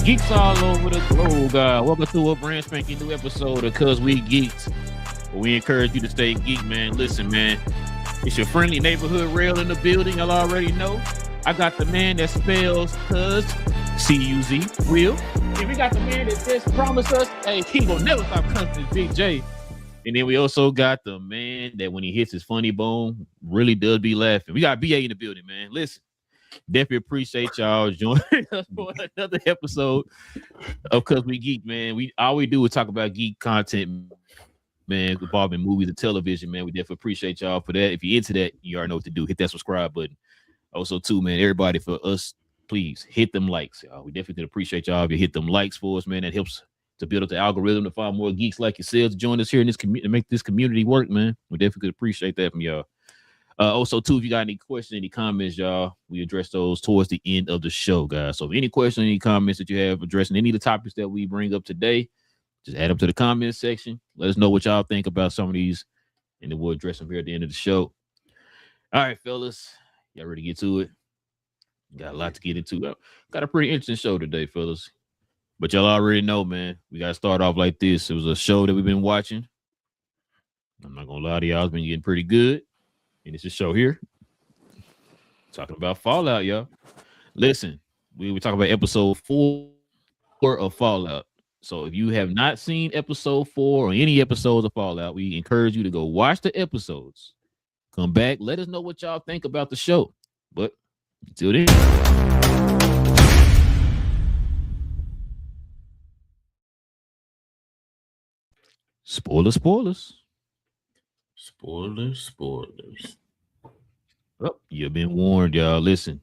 Geeks all over the globe, God. Welcome to a brand spanking new episode of Cuz We Geek'd. We encourage you to stay geek, man. Listen, man. It's your friendly neighborhood rail in the building. Y'all already know. I got the man that spells Cuz, C-U-Z, Will. And we got the man that just promised us, hey, he gonna never stop cussing, Big J. And then we also got the man that when he hits his funny bone, really does be laughing. We got BA in the building, man. Listen. Definitely appreciate y'all joining us for another episode of Cuz We Geek, man. All we do is talk about geek content, man, involving movies and television, man. We definitely appreciate y'all for that. If you're into that, you already know what to do. Hit that subscribe button. Also, too, man, everybody, for us, please hit them likes, y'all. We definitely appreciate y'all if you hit them likes for us, man. That helps to build up the algorithm to find more geeks like yourselves to join us here in this community, make this community work, man. We definitely appreciate that from y'all. Also, too, if you got any questions, any comments, y'all, we address those towards the end of the show, guys. So, if any questions, any comments that you have addressing any of the topics that we bring up today, just add them to the comments section. Let us know what y'all think about some of these, and then we'll address them here at the end of the show. All right, fellas, y'all ready to get to it? Got a lot to get into. Got a pretty interesting show today, fellas. But y'all already know, man, we got to start off like this. It was a show that we've been watching. I'm not going to lie to y'all, it's been getting pretty good. And it's a show here talking about Fallout, y'all. Listen, we were talking about episode 4 of Fallout. So if you have not seen episode 4 or any episodes of Fallout, we encourage you to go watch the episodes. Come back, let us know what y'all think about the show. But until then, spoilers. Oh, you've been warned, y'all. Listen,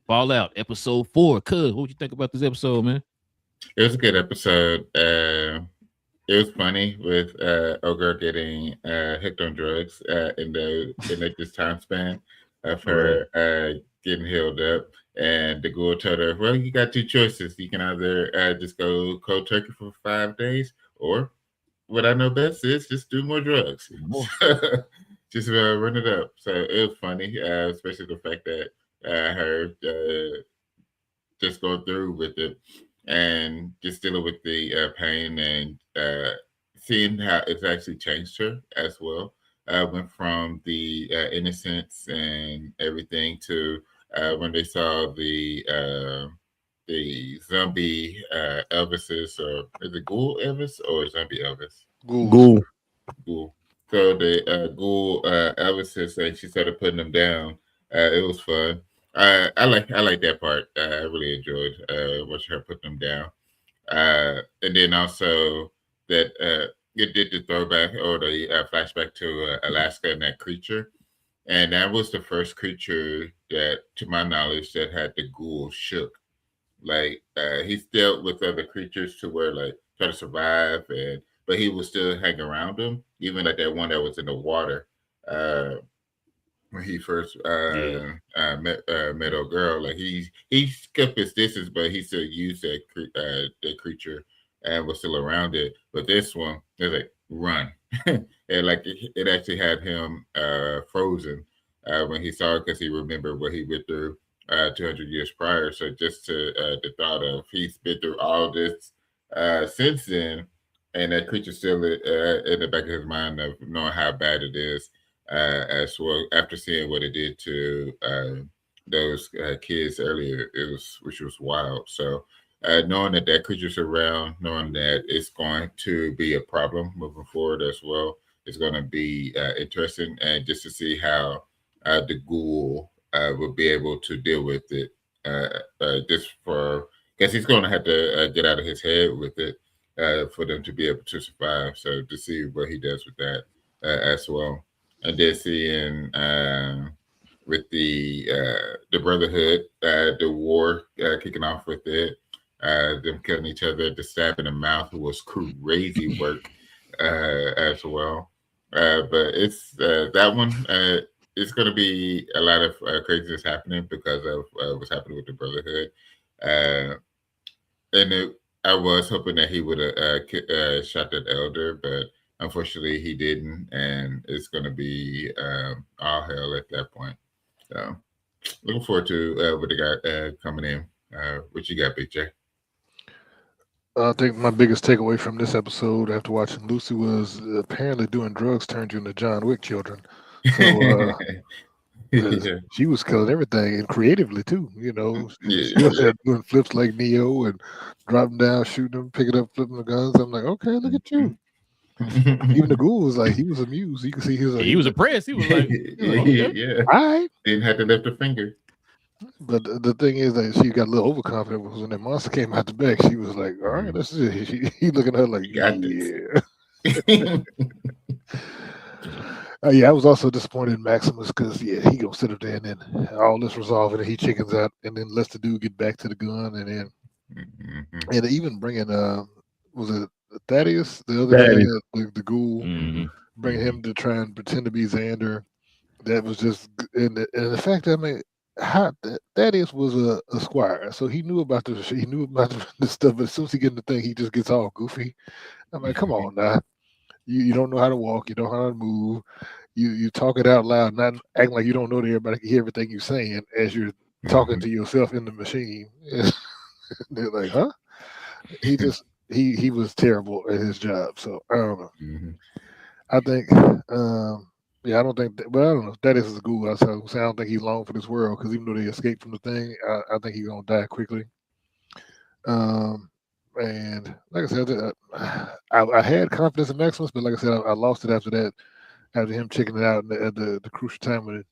Fallout episode 4. Cuz, what you think about this episode, man? It was a good episode. It was funny with Ogre getting hooked on drugs in this time span of her getting healed up. And the ghoul told her, well, you got two choices. You can either just go cold turkey for 5 days, or what I know best is just do more drugs. Just run it up. So it was funny, especially the fact that her just going through with it and just dealing with the pain and seeing how it's actually changed her as well. Went from the innocence and everything to when they saw the zombie Elvises, or is it Ghoul Elvis or zombie Elvis? Ghoul. So the Ghoul Elvises, and she started putting them down. It was fun. I like that part. I really enjoyed watching her put them down. And then also that it did the throwback or the flashback to Alaska and that creature. And that was the first creature that, to my knowledge, that had the ghoul shook. Like he's dealt with other creatures to where like try to survive, but he would still hang around them. Even like that one that was in the water when he first met old girl. Like he kept his distance, but he still used that creature and was still around it. But this one, it's like run, and like it actually had him frozen when he saw it, because he remembered what he went through 200 years prior. So just to the thought of he's been through all this since then, and that creature still in the back of his mind of knowing how bad it is, as well, after seeing what it did to those kids earlier, which was wild. So knowing that creature's around, knowing that it's going to be a problem moving forward as well, is going to be interesting, and just to see how the ghoul will be able to deal with it, just for, because he's going to have to get out of his head with it for them to be able to survive. So to see what he does with that as well. And then seeing with the Brotherhood, the war kicking off with it, them killing each other, the stab in the mouth was crazy work as well. But it's that one. It's going to be a lot of craziness happening because of what's happening with the Brotherhood. And I was hoping that he would have shot that elder, but unfortunately he didn't, and it's going to be all hell at that point. So looking forward to what they got coming in. What you got, Big J? I think my biggest takeaway from this episode after watching Lucy was apparently doing drugs turned you into John Wick children. So Yeah. she was killing everything and creatively too. You know, she was Yeah. doing flips like Neo and dropping down, shooting them, picking up, flipping the guns. I'm like, okay, look at you. Even the ghoul was like, he was amused. You can see he was like, He was impressed. He was like, okay. Yeah. all right. Didn't have to lift a finger. But the thing is that she got a little overconfident because when that monster came out the back, she was like, all right, that's it. He looking at her like, You got this. yeah. Yeah, I was also disappointed in Maximus because he gonna sit up there and then all this resolving and he chickens out and then lets the dude get back to the gun and then and even bringing was it Thaddeus, the other guy, the ghoul, bringing him to try and pretend to be Xander. That was just and the fact that I mean, how Thaddeus was a squire, so he knew about the stuff. But as soon as he gets in the thing, he just gets all goofy. I'm like, come on now, you don't know how to walk, you don't know how to move. You talk it out loud, not acting like you don't know that everybody can hear everything you're saying as you're talking to yourself in the machine. They're like, huh? He was terrible at his job. So I don't know. I think I don't think that, but I don't know. That is a ghoul. I don't think he's long for this world because even though they escaped from the thing, I think he's gonna die quickly. And like I said, I had confidence in Maximus, but like I said, I lost it after that. After him checking it out at the crucial time when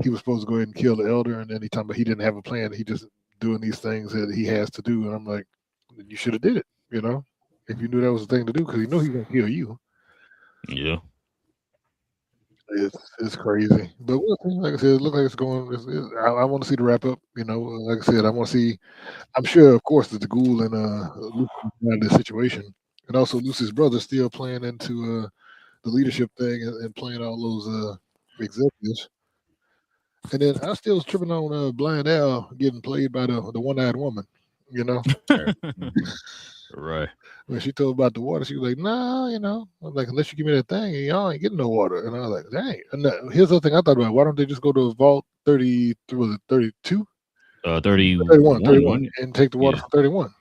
he was supposed to go ahead and kill the elder, and then he talking about he didn't have a plan. He just doing these things that he has to do, and I'm like, you should have did it, you know, if you knew that was the thing to do, because you know he's gonna kill you. Yeah. It's crazy, but we'll see. Like I said, it looks like it's going. I want to see the wrap up. You know, like I said, I want to see. I'm sure, of course, that the ghoul and Lucy out of this situation, and also Lucy's brother still playing into the leadership thing and playing all those executives. And then I still was tripping on Blind Al getting played by the one-eyed woman. You know, Right. when she told about the water, she was like, "No, you know, I'm like unless you give me that thing, y'all ain't getting no water." And I was like, "Dang!" And here's the thing I thought about: why don't they just go to Vault 30? Was it 32? 31, and take the water from 31?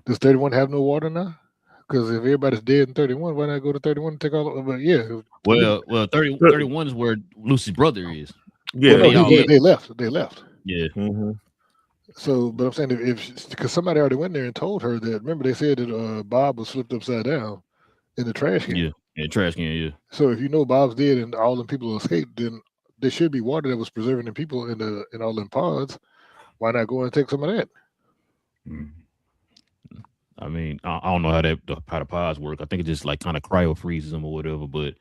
Does 31 have no water now? Because if everybody's dead in 31, why not go to 31 and take all? But yeah. Well, 31 is where Lucy's brother is. Yeah, well, no, they left. They left. Yeah. So, but I'm saying if because somebody already went there and told her that. Remember, they said that Bob was flipped upside down in the trash can. Yeah, trash can. Yeah. So if you know Bob's dead and all the people escaped, then there should be water that was preserving the people in all them pods. Why not go and take some of that? I mean, I don't know how the pods work. I think it just like kind of cryo freezes them or whatever. But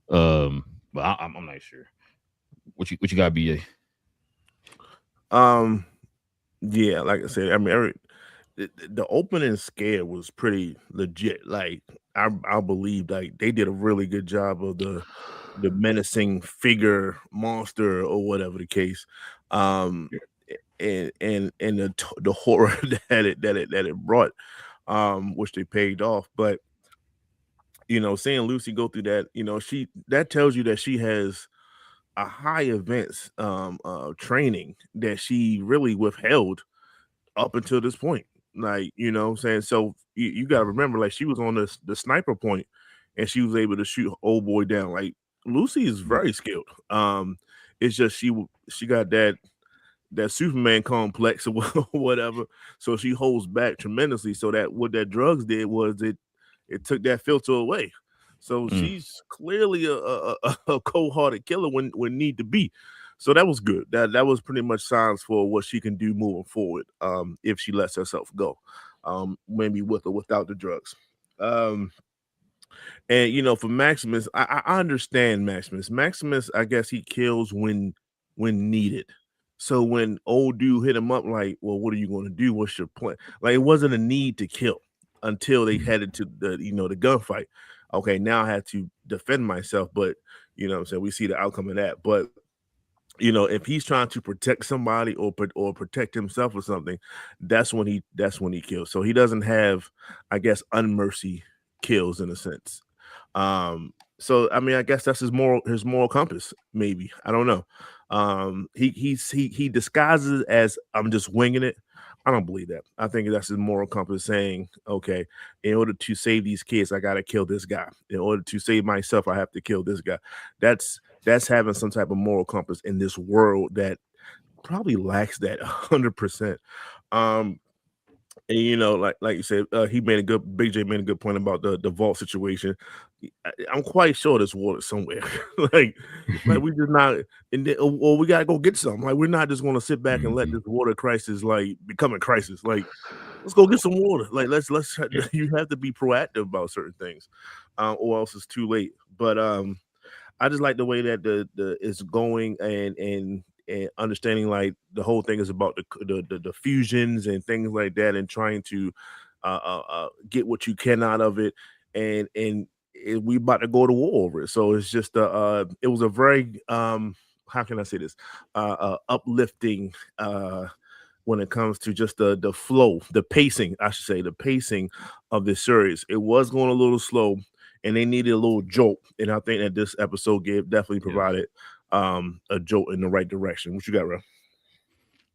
I'm not sure. What you got, BA? Yeah, like I said, I mean, the opening scare was pretty legit. Like I believe like they did a really good job of the menacing figure monster or whatever the case. And the horror that it brought, which they paid off. But you know, seeing Lucy go through that, you know, that tells you that she has a high events training that she really withheld up until this point. Like, you know what I'm saying? So you got to remember, like, she was on the sniper point and she was able to shoot old boy down. Like, Lucy is very skilled. It's just she got that Superman complex or whatever. So she holds back tremendously. So that what that drugs did was it took that filter away. So she's clearly a cold-hearted killer when need to be. So that was good. That was pretty much signs for what she can do moving forward, if she lets herself go, maybe with or without the drugs. And you know, for Maximus, I understand Maximus. Maximus, I guess he kills when needed. So when old dude hit him up, like, well, what are you going to do? What's your plan? Like, it wasn't a need to kill until they headed to the gunfight. Okay, now I have to defend myself, but you know what I'm saying, we see the outcome of that. But you know, if he's trying to protect somebody or protect himself or something, that's when he kills. So he doesn't have, I guess, unmercy kills in a sense. So I mean, I guess that's his moral compass, maybe. I don't know. He disguises as I'm just winging it. I don't believe that. I think that's his moral compass saying, okay, in order to save these kids, I got to kill this guy. In order to save myself, I have to kill this guy. That's having some type of moral compass in this world that probably lacks that 100%. And you know, like you said, Big J made a good point about the vault situation. I'm quite sure there's water somewhere. like we just not, or we gotta go get some. Like we're not just gonna sit back and let this water crisis like become a crisis. Like let's go get some water. Like let's you have to be proactive about certain things, or else it's too late. But I just like the way that the it's going and understanding like the whole thing is about the fusions and things like that, and trying to get what you can out of it, and we about to go to war over it. So it's just it was a very how can I say this uplifting when it comes to just the flow, the pacing, I should say, the pacing of this series. It was going a little slow, and they needed a little jolt, and I think that this episode definitely provided a jolt in the right direction. What you got, Ray?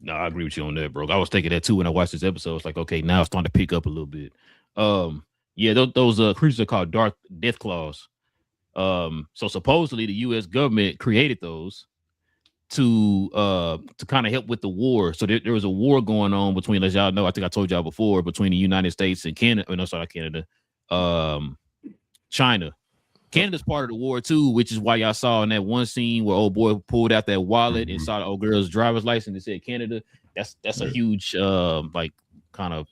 No, I agree with you on that, bro. I was thinking that too when I watched this episode. It's like, okay, now it's starting to pick up a little bit. Yeah, those creatures are called death claws. So supposedly the U.S. government created those to kind of help with the war. So there was a war going on between, as y'all know, I think I told y'all before, between the United States and Canada. No, sorry, Canada. China. Canada's part of the war too, which is why y'all saw in that one scene where old boy pulled out that wallet and saw the old girl's driver's license and said Canada. That's a huge like kind of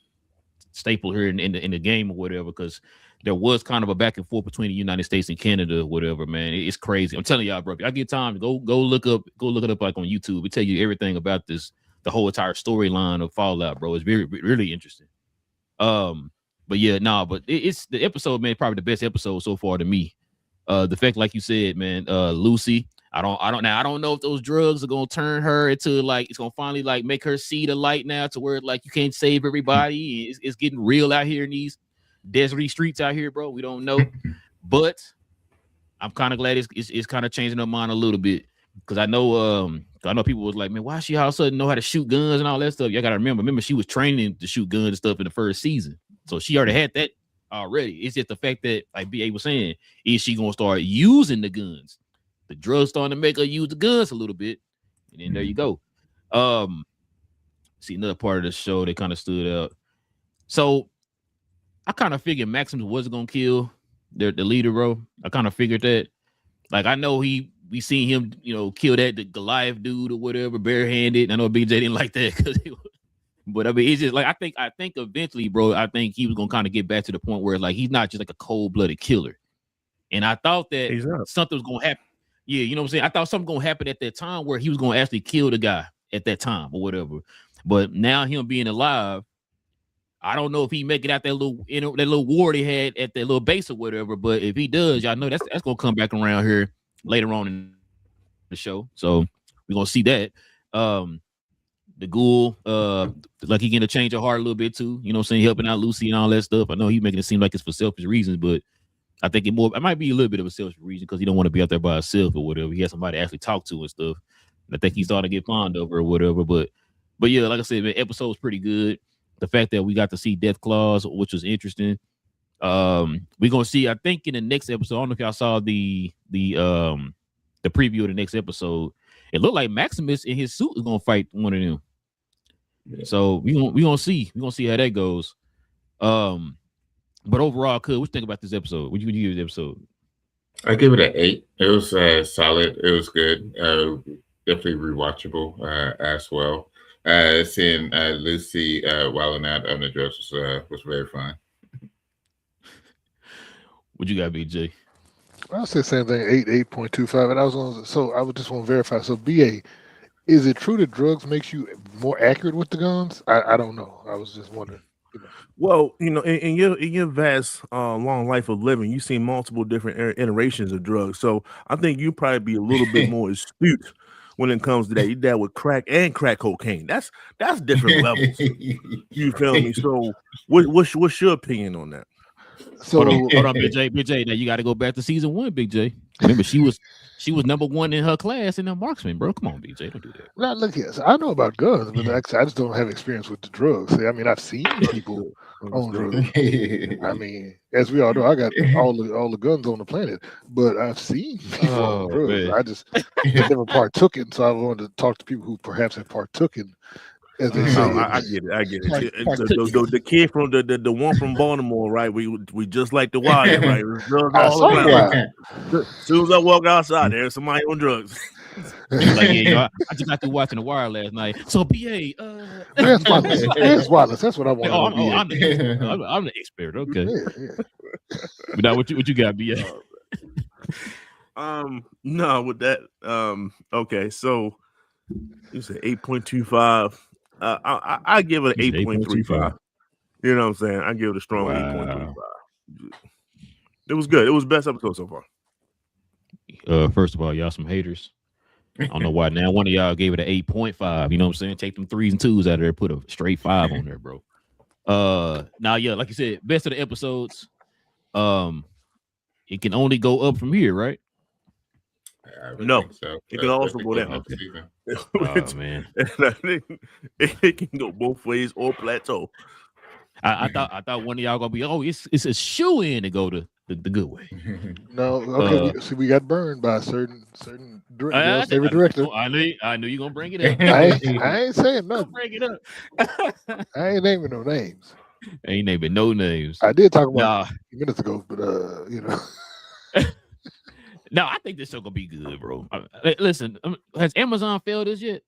staple here in the game or whatever, because there was kind of a back and forth between the United States and Canada or whatever, man. It's crazy. I'm telling y'all, bro, if I get time, go look it up like on YouTube. It tell you everything about this, the whole entire storyline of Fallout, bro. It's really interesting. But yeah, but it's the episode, man, probably the best episode so far to me. The fact, like you said, man, Lucy, I don't know if those drugs are gonna turn her into like, it's gonna finally like make her see the light now to where like you can't save everybody. It's getting real out here in these deserty streets out here, bro. We don't know, but I'm kind of glad it's kind of changing her mind a little bit, because I know people was like, man, why she all of a sudden know how to shoot guns and all that stuff? Y'all gotta remember she was training to shoot guns and stuff in the first season, so she already had that already. It's just the fact that, like BA was saying, is she gonna start using the guns? The drugs starting to make her use the guns a little bit, and then there you go. See another part of the show that kind of stood out. So I kind of figured Maximus wasn't gonna kill the leader, bro. I kind of figured that. Like, I know we seen him, kill the Goliath dude or whatever, barehanded. I know BJ didn't like that because but I mean, it's just like, I think eventually, bro, I think he was gonna kind of get back to the point where like he's not just like a cold-blooded killer. And I thought that something was gonna happen. Yeah, you know what I'm saying? I thought something gonna happen at that time where he was gonna actually kill the guy at that time or whatever. But now him being alive, I don't know if he make it out that little war they had at that little base or whatever. But if he does, y'all know that's gonna come back around here later on in the show. So we're gonna see that. The ghoul, like he gonna change her heart a little bit too. You know what I'm saying? Helping out Lucy and all that stuff. I know he's making it seem like it's for selfish reasons, but I think it might be a little bit of a selfish reason because he don't want to be out there by himself or whatever. He has somebody to actually talk to and stuff. And I think he's starting to get fond of her or whatever. But yeah, like I said, the episode was pretty good. The fact that we got to see Death Claws, which was interesting. We're gonna see, I think, in the next episode. I don't know if y'all saw the preview of the next episode. It looked like Maximus in his suit is gonna fight one of them. Yeah. So we gonna see how that goes. But overall, what you think about this episode? What you give this episode? I give it an 8. It was solid. It was good. Definitely rewatchable as well. Seeing Lucy wilding out on the drugs was very fun. What you got, BJ? I'll say the same thing, 8.25. And I would just want to verify. So BA, is it true that drugs makes you more accurate with the guns? I don't know. I was just wondering. Well, in your vast long life of living, you've seen multiple different iterations of drugs. So I think you probably be a little bit more astute when it comes to that. You dealt with crack and crack cocaine. That's different levels. You feel me? So what's your opinion on that? So hold on, Big J. Now you got to go back to season 1, Big J. Remember, she was number one in her class in the marksman, bro. Come on, BJ, don't do that. Now look here. So I know about guns, but like, I just don't have experience with the drugs. See, I mean, I've seen people on drugs. I mean, as we all know, I got all the guns on the planet, but I've seen people on drugs. Man. I just never partook in. So I wanted to talk to people who perhaps have partook in. As they say, I get it. The kid from the one from Baltimore, right? We just like the Wire, right? I saw the Wire. As soon as I walk outside, there's somebody on drugs. Like, yeah, I just got through watching The Wire last night. So, BA, Where's Wallace? That's what I want. I'm the expert. Okay. Yeah. But now, what you got, BA? No, with that. Okay, so you said 8.25. I give it an 8.35. You know what I'm saying? I give it a strong 8.35. It was good. It was the best episode so far. First of all, y'all some haters. I don't know why now one of y'all gave it an 8.5. You know what I'm saying? Take them 3s and 2s out of there, put a straight 5 on there, bro. Now, yeah, like you said, best of the episodes. It can only go up from here, right? No, so. It can also go down. Oh, man. It can go both ways or plateau. I thought one of y'all gonna be, it's a shoe in to go to the good way. No, okay. We got burned by a certain favorite director. I knew you gonna bring it up. I ain't saying nothing. Bring it up. I ain't naming no names. Ain't naming no names. I did talk about a few minutes ago, but you know. No, I think this show gonna be good, bro. Listen, has Amazon failed us yet?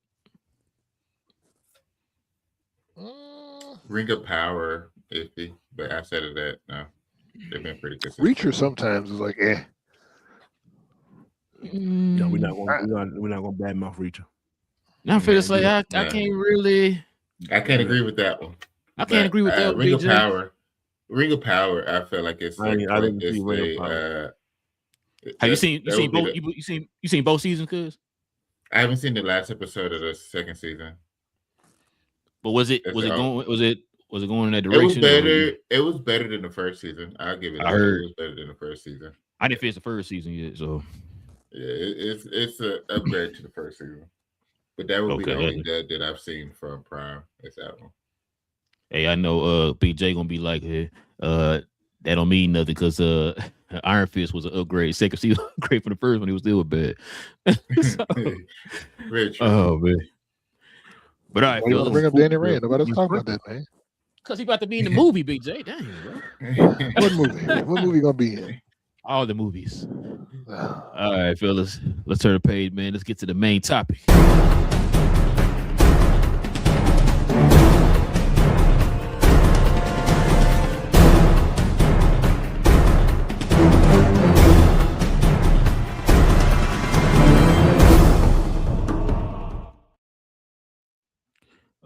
Ring of Power, iffy, but outside of that, no, they've been pretty consistent. Reacher sometimes is like, No, we're not gonna badmouth Reacher. Now I feel it's like I can't really. I can't agree with that one. I can't agree with that. Ring of Power. Ring of Power. I feel like it's. I didn't see Ring of Power. Have you seen both seasons, cuz? I haven't seen the last episode of the second season. But was it going in that direction? It was better than the first season. I'll give it. I heard it was better than the first season. I didn't finish the first season yet, so yeah, it's an upgrade to the first season. But that would be the only dud that I've seen from Prime. It's that one. Hey, I know BJ gonna be like, hey, that don't mean nothing because Iron Fist was an upgrade. Second season upgrade from the first one, it was still bad. Very true. Oh man. But all right, you want to bring up Danny Rand? Nobody's talking about that, man. Because he about to be in the movie, BJ. Dang, bro. What movie? What movie gonna be in? All the movies. All right, fellas. Let's turn the page, man. Let's get to the main topic.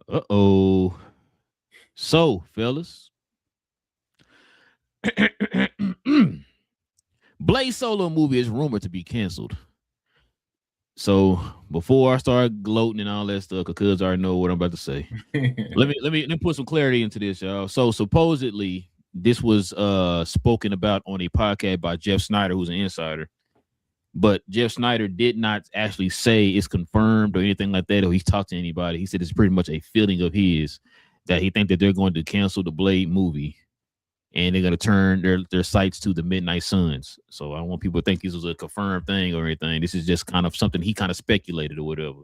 Uh-oh. So, fellas. Blaze Solo movie is rumored to be canceled. So before I start gloating and all that stuff, because I already know what I'm about to say. let me put some clarity into this, y'all. So supposedly this was spoken about on a podcast by Jeff Snyder, who's an insider. But Jeff Snyder did not actually say it's confirmed or anything like that, or he's talked to anybody. He said it's pretty much a feeling of his that he think that they're going to cancel the Blade movie and they're going to turn their sights to the Midnight Suns. So I don't want people to think this was a confirmed thing or anything. This is just kind of something he kind of speculated or whatever.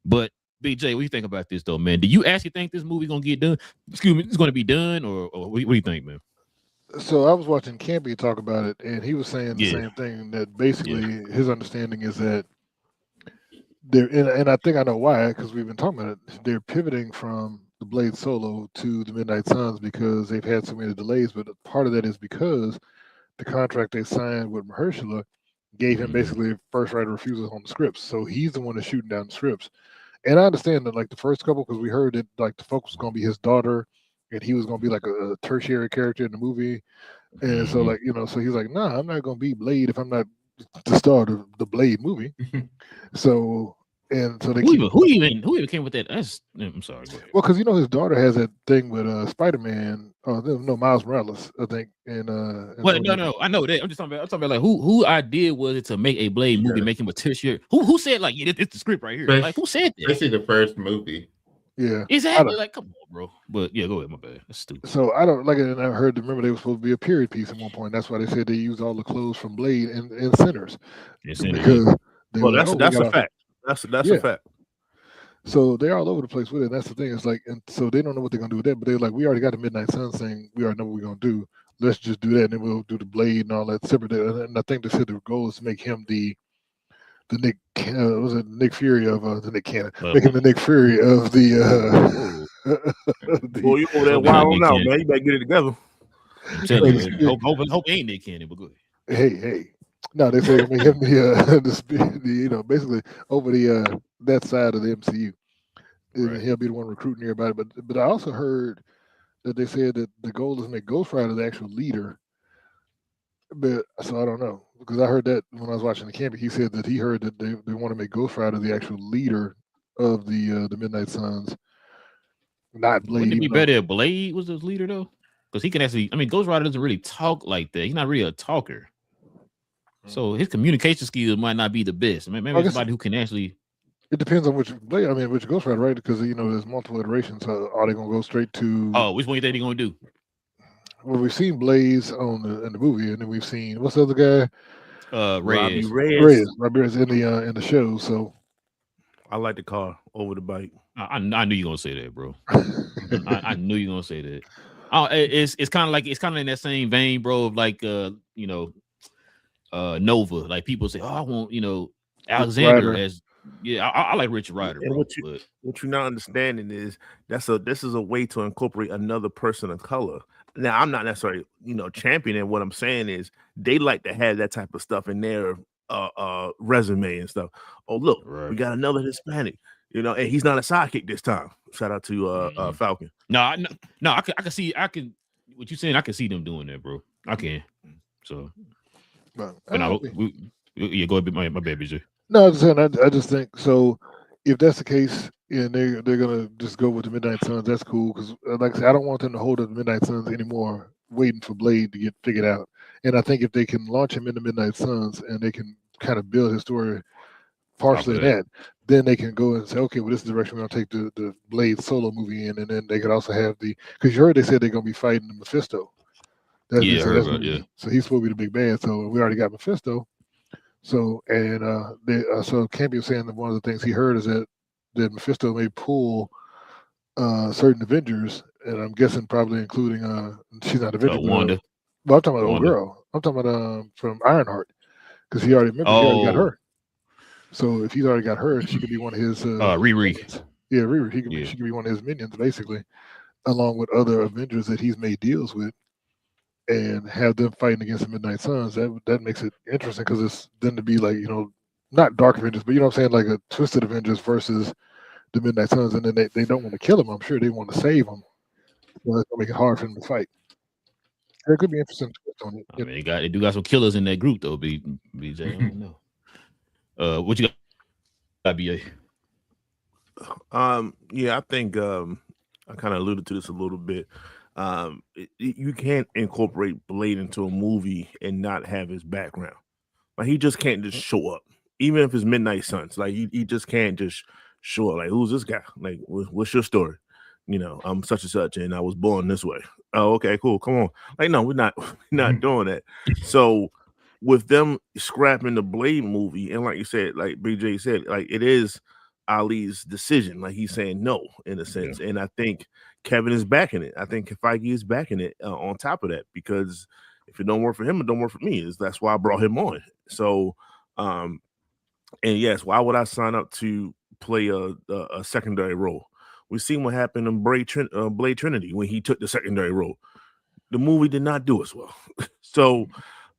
But BJ, what do you think about this though, man? Do you actually think this movie going to get done? Excuse me, it's going to be done, or what do you think, man? So I was watching Campy talk about it, and he was saying the same thing, that basically his understanding is that they're, and I think I know why, because we've been talking about it, they're pivoting from the Blade Solo to the Midnight Suns because they've had so many delays, but part of that is because the contract they signed with Mahershala gave him basically first right of refusal on the scripts. So he's the one that's shooting down the scripts. And I understand that like the first couple, because we heard that like the focus was going to be his daughter, and he was going to be like a tertiary character in the movie. And so like, you know, so he's like, nah, I'm not going to be Blade if I'm not the star of the Blade movie. So And so they who even came with that? I'm sorry. Go ahead. Well, because his daughter has that thing with Spider-Man. No, Miles Morales, I think. And well, no, I know that. I'm talking about like who idea was it to make a Blade movie, make him a tertiary? Who said like it's the script right here? Like who said that? Especially the first movie. Yeah, exactly. Like come on, bro. But yeah, go ahead. My bad. That's stupid. So I don't like it. And I heard. Remember, they were supposed to be a period piece at one point. That's why they said they used all the clothes from Blade in Sinners. Because they were that's a fact. That's a fact. So they're all over the place with it. And that's the thing. It's like, and so they don't know what they're gonna do with that. But they're like, we already got the Midnight Sun thing. We already know what we're gonna do. Let's just do that, and then we'll do the Blade and all that separate. And I think they said the goal is to make him the Nick was it Nick Fury of the Nick Cannon, make him the Nick Fury of the. Well, you over there wild now, man. You better get it together. Hope ain't Nick Cannon, but good. Hey. No, they say make him the basically over the that side of the MCU. Right. He'll be the one recruiting everybody. But I also heard that they said that the goal is to make Ghost Rider the actual leader. But so I don't know, because I heard that when I was watching the camping, he said that he heard that they want to make Ghost Rider the actual leader of the Midnight Suns, not Blade. Wouldn't it be better if Blade was the leader though? Because he can actually. I mean, Ghost Rider doesn't really talk like that. He's not really a talker. So his communication skills might not be the best. Maybe somebody who can actually. It depends on which Blade. I mean, which Ghost Rider, right? Because there's multiple iterations. So are they gonna go straight to? Oh, which one you think they're gonna do? Well, we've seen Blaze in the movie, and then we've seen what's the other guy? Reyes in the show. So I like the car over the bike. I knew you were gonna say that, bro. I knew you were gonna say that. It's kind of in that same vein, bro. Of like Nova. Like people say, oh, I want Alexander as I like Richard Rider. And bro, what you're not understanding is this is a way to incorporate another person of color. Now I'm not necessarily championing. What I'm saying is they like to have that type of stuff in their resume and stuff. Oh look, we got another Hispanic. And he's not a sidekick this time. Shout out to Falcon. No, I can see. What you saying? I can see them doing that, bro. I can. So. But go ahead, my baby J. No, I'm just saying. I just think so. If that's the case, and they're gonna just go with the Midnight Suns, that's cool. Because like I said, I don't want them to hold up the Midnight Suns anymore, waiting for Blade to get figured out. And I think if they can launch him in the Midnight Suns and they can kind of build his story partially in that, then they can go and say, okay, well, this is the direction we're gonna take the Blade solo movie in, and then they could also have because you heard they said they're gonna be fighting Mephisto. So he's supposed to be the big bad. So we already got Mephisto. So so Campy was saying that one of the things he heard is that Mephisto may pull certain Avengers, and I'm guessing probably including she's not Avenger, Wanda. But I'm talking about old girl. I'm talking about from Ironheart, because he already got her. So if he's already got her, she could be one of his Riri. Minions. Yeah, Riri. She could be one of his minions, basically, along with other Avengers that he's made deals with. And have them fighting against the Midnight Suns. That makes it interesting, because it's then to be like, not Dark Avengers, but I'm saying, like a Twisted Avengers versus the Midnight Suns, and then they don't want to kill him. I'm sure they want to save him. So that's gonna make it hard for them to fight. There could be interesting twist on it. I mean, they do got some killers in that group though. BJ, I don't know. What you got, BA? Yeah, I think I kind of alluded to this a little bit. You can't incorporate Blade into a movie and not have his background. Like he just can't just show up, even if it's Midnight Suns. Like he just can't just show up. Like, who's this guy? Like, what's your story? I'm such and such, and I was born this way. Oh, okay, cool. Come on. Like, no, we're not doing that. So with them scrapping the Blade movie, and like you said, like BJ said, like it is Ali's decision. Like he's saying no in a sense, and I think Kevin is backing it. I think Feige is backing it on top of that, because if it don't work for him, it don't work for me. That's why I brought him on. So, and yes, why would I sign up to play a secondary role? We've seen what happened in Blade Trinity when he took the secondary role. The movie did not do as well. So,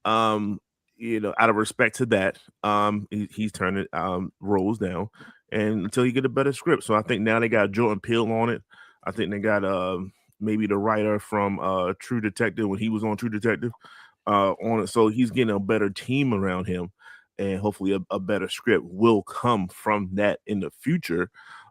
out of respect to that, he's turning roles down, and until you get a better script. So I think now they got Jordan Peele on it. I think they got maybe the writer from True Detective when he was on True Detective on it. So he's getting a better team around him. and hopefully a better script will come from that in the future.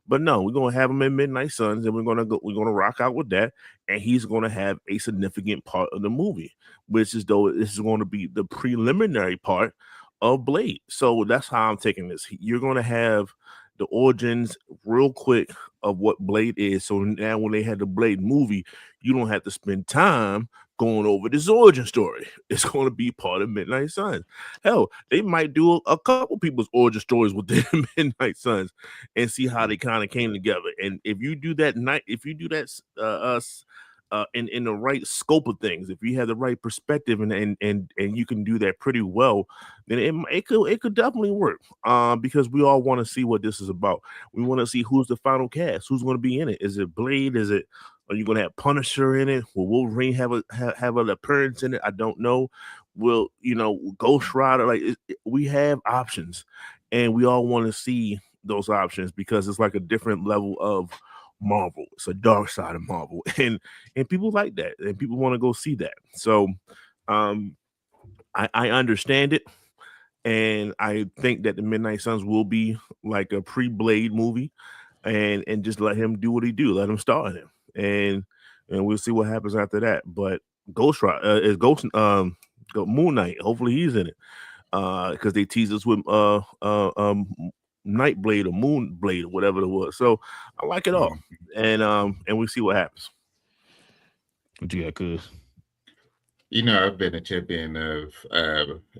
But no, we're gonna have him in Midnight Suns, and we're gonna rock out with that, and he's gonna have a significant part of the movie, which is though this is going to be the preliminary part of Blade. So that's how I'm taking this. You're gonna have the origins real quick of what Blade is. So now when they had the Blade movie, you don't have to spend time going over this origin story. It's going to be part of Midnight Suns. Hell, they might do a couple people's origin stories within Midnight Suns and see how they kind of came together. And if you do that in the right scope of things, if you have the right perspective and you can do that pretty well, then it could definitely work. Because we all want to see what this is about. We want to see who's the final cast, who's going to be in it. Is it Blade? Are you going to have Punisher in it? Will Wolverine have an appearance in it? I don't know. Will Ghost Rider? We have options, and we all want to see those options because it's like a different level of Marvel. It's a dark side of Marvel, and people like that, and people want to go see that. So I understand it, and I think that the Midnight Suns will be like a pre-Blade movie, and just let him do what he do, let him star in it, and we'll see what happens after that. But Ghost Rider is Moon Knight. Hopefully he's in it because they teased us with Night Blade or Moon Blade or whatever it was. So I like it all, and we see what happens. What you got, Cuz? I've been a champion of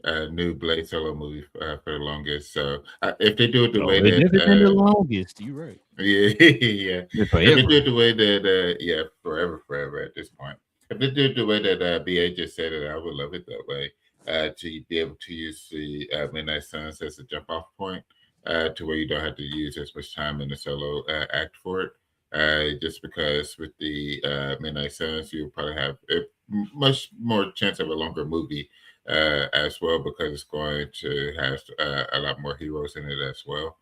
a new Blade solo movie for the longest. So if they do it the way that it's been the longest, you're right. Yeah. If they do it the way that forever at this point. If they do it the way that BA just said it, I would love it that way. To be able to use the Midnight Suns as a jump off point. To where you don't have to use as much time in the solo act for it. Just because with the Midnight Suns, you'll probably have a much more chance of a longer movie as well, because it's going to have a lot more heroes in it as well.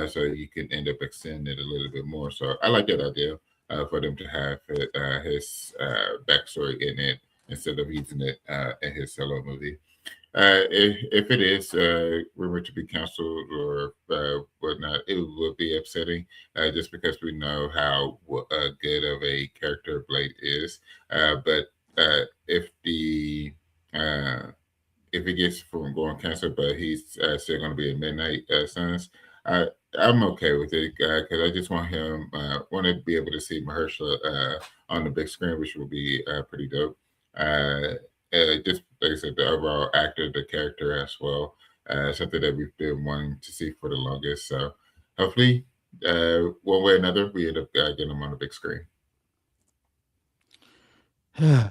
So you can end up extending it a little bit more. So I like that idea for them to have his backstory in it instead of using it in his solo movie. If it is rumored to be canceled or whatnot, it will be upsetting just because we know how good of a character Blade is. But if it gets from going canceled, but he's still going to be in Midnight Suns, I'm okay with it because I just want to be able to see Mahershala on the big screen, which will be pretty dope. Just like I said, the overall actor, the character as well, something that we've been wanting to see for the longest. So hopefully, one way or another, we end up getting them on the big screen. Because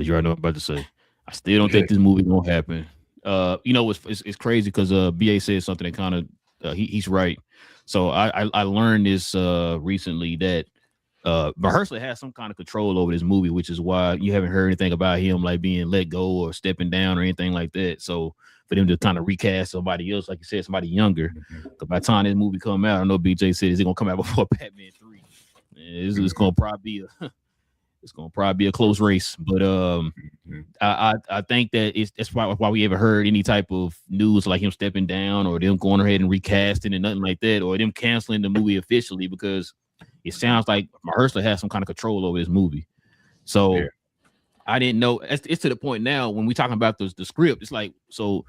you already know what I'm about to say. I still don't think this movie gonna happen. It's crazy because BA said something that kind of he's right. So I learned this recently that Mahershala has some kind of control over this movie, which is why you haven't heard anything about him like being let go or stepping down or anything like that. So for them to kind of recast somebody else, like you said, somebody younger, because by the time this movie come out, I know BJ said it's gonna come out before Batman 3. It's gonna probably be a close race, but I think that that's why we ever heard any type of news like him stepping down or them going ahead and recasting and nothing like that, or them canceling the movie officially, because it sounds like Mahershala has some kind of control over this movie. So I didn't know. It's to the point now when we talking about the script. It's like, so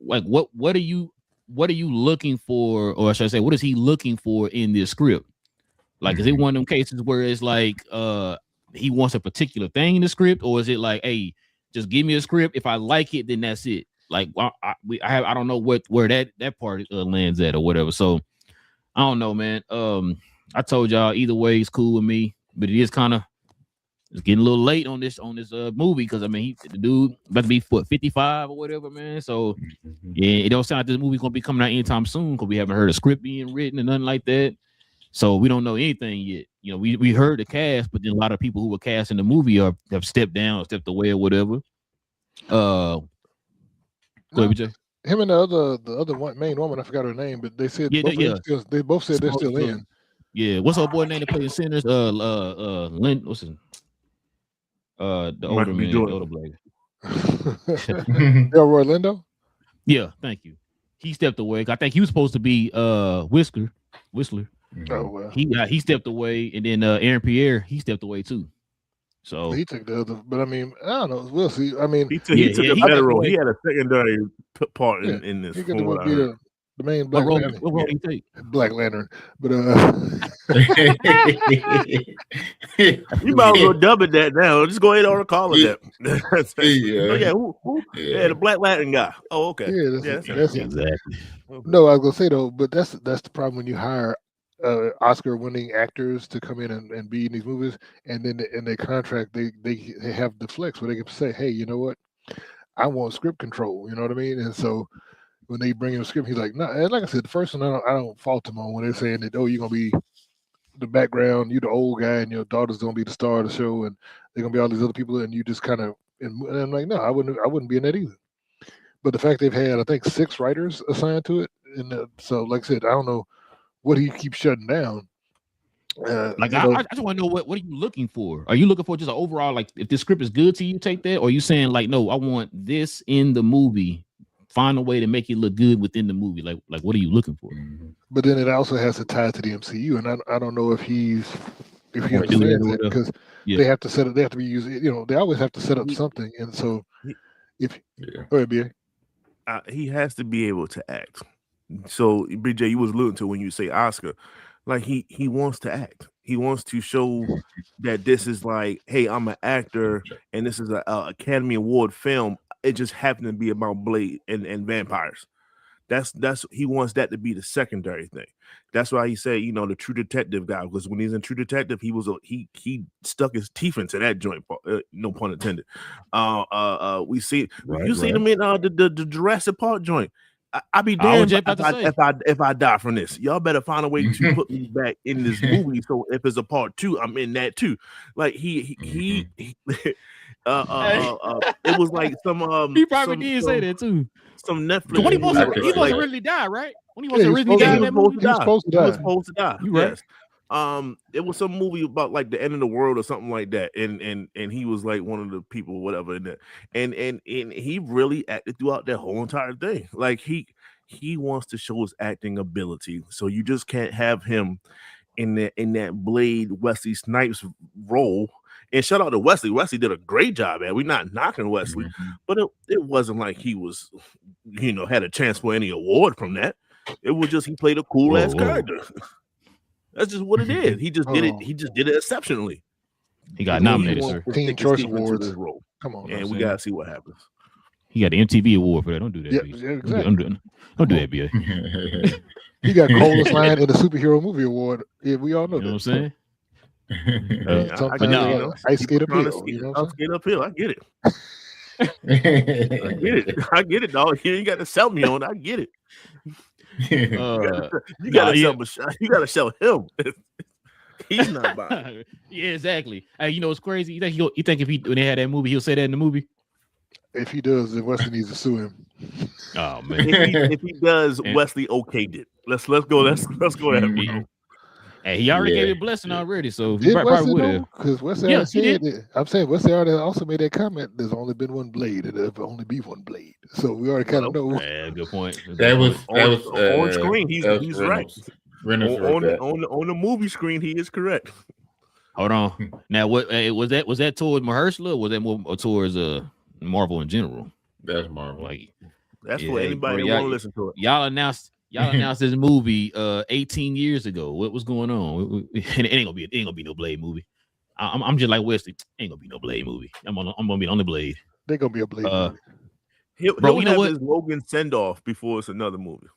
like what are you looking for, or should I say, what is he looking for in this script? Like, is it one of them cases where it's like he wants a particular thing in the script, or is it like, hey, just give me a script. If I like it, then that's it. Like, I don't know where that part lands at or whatever. So I don't know, man. I told y'all either way is cool with me, but it is kind of it's getting a little late on this movie, because I mean the dude about to be 55 or whatever, man. So yeah, it don't sound like this movie's gonna be coming out anytime soon, because we haven't heard a script being written and nothing like that. So we don't know anything yet. We heard the cast, but then a lot of people who were cast in the movie have stepped down, stepped away, or whatever. Go ahead, BJ. Him and the other main woman, I forgot her name, but they said they both said they're still in. Yeah, what's our boy name that plays Sinners? Lynn, what's his? The older man, the older Blade. Delroy Lindo. Yeah, thank you. He stepped away. I think he was supposed to be Whistler. Oh well, He stepped away, and then Aaron Pierre he stepped away too. So he took the other. But I mean, I don't know. We'll see. I mean, He took a he better stepped role. away. He had a secondary part yeah, in this, he could from what I be heard. the main What Black role? Lantern. What role did he take? Black Lantern. But You might as well dub it that now. Just go ahead and call it that. Yeah. Oh yeah, who? Yeah, the Black Latin guy. Oh, okay. yeah, that's it. Exactly. No, I was gonna say though, but that's the problem when you hire Oscar-winning actors to come in and be in these movies, and then in their contract they have the flex where they can say, hey, you know what, I want script control. You know what I mean? And so when they bring in a script, he's like, no. And like I said, the first one I don't fault him on when they're saying that, oh, you're gonna be the background, you're the old guy, and your daughter's gonna be the star of the show, and they're gonna be all these other people, and you just kind of. And I'm like, no, I wouldn't be in that either. But the fact they've had, I think, 6 writers assigned to it, and so, like I said, I don't know what he keeps shutting down. Like I just want to know what are you looking for? Are you looking for just an overall, like, if the script is good to you, take that, or are you saying like, no, I want this in the movie, find a way to make it look good within the movie? Like what are you looking for? But then it also has to tie to the MCU, and I don't know if he Right, do understands that that or- because Yeah. they have to set up, they have to be using, you know, they always have to set up something, and so if go ahead, BA. He has to be able to act. So BJ, you was alluding to when you say Oscar, like he wants to act. He wants to show that this is like, hey, I'm an actor, and this is a Academy Award film. It just happened to be about Blade and vampires. That's he wants that to be the secondary thing. That's why he said, you know, the True Detective guy, because when he's in True Detective, he stuck his teeth into that joint. No pun intended. We see you see them in the Jurassic Park joint. I be damned if I die from this. Y'all better find a way to put me back in this movie. So if it's a part 2, I'm in that too. Like he it was like some He probably did say that too. Some Netflix. When he supposed to Right. really die, right? When he Yeah, supposed to really die in that movie? He was supposed to He was die. supposed to die. You right. Yes. It was some movie about like the end of the world or something like that, and he was like one of the people, or whatever, in that, and he really acted throughout that whole entire thing. Like he wants to show his acting ability, so you just can't have him in that Blade Wesley Snipes role. And shout out to Wesley. Wesley did a great job, man. We're not knocking Wesley, but it wasn't like he was, you know, had a chance for any award from that. It was just he played a cool ass character. That's just what it is. He just did it. He just did it exceptionally. He got nominated, sir. Teen Choice Awards. Come on, and we gotta see what happens. He got the MTV award for that. Don't do that. Yeah, please. exactly. Don't do that, BA. He got coldest line in the superhero movie award. Yeah, we all know You know what that. I'm saying? Sometimes ice skate uphill. You know what I'm skate uphill. I get it. I get it, dog. You ain't got to sell me on it. I get it. You gotta sell him. He's not buying. Yeah, exactly. Hey, you know what's crazy? You think if when they had that movie, he'll say that in the movie? If he does, then Wesley needs to sue him. Oh man! if he does, Wesley okayed it. Let's go. Let's go that route. Hey, he already gave it a blessing already, so Did probably would have. Because Wesley already said that. I'm saying Wesley already also made that comment. There's only been one blade, and there'll only be one blade. So we already kind of know. Yeah, good point. That was on screen. He's right. Reynolds On the movie screen, he is correct. Hold on. Now, what was that? Was that towards Mahershala, or was that more towards Marvel in general? That's Marvel. Like that's for anybody that want to listen to it. Y'all announced this movie 18 years ago. What was going on? It ain't gonna be no Blade movie. I'm just like Wesley. Ain't gonna be no Blade movie. I'm gonna be on the Blade. They're gonna be a Blade movie. He'll have his Logan send off before it's another movie.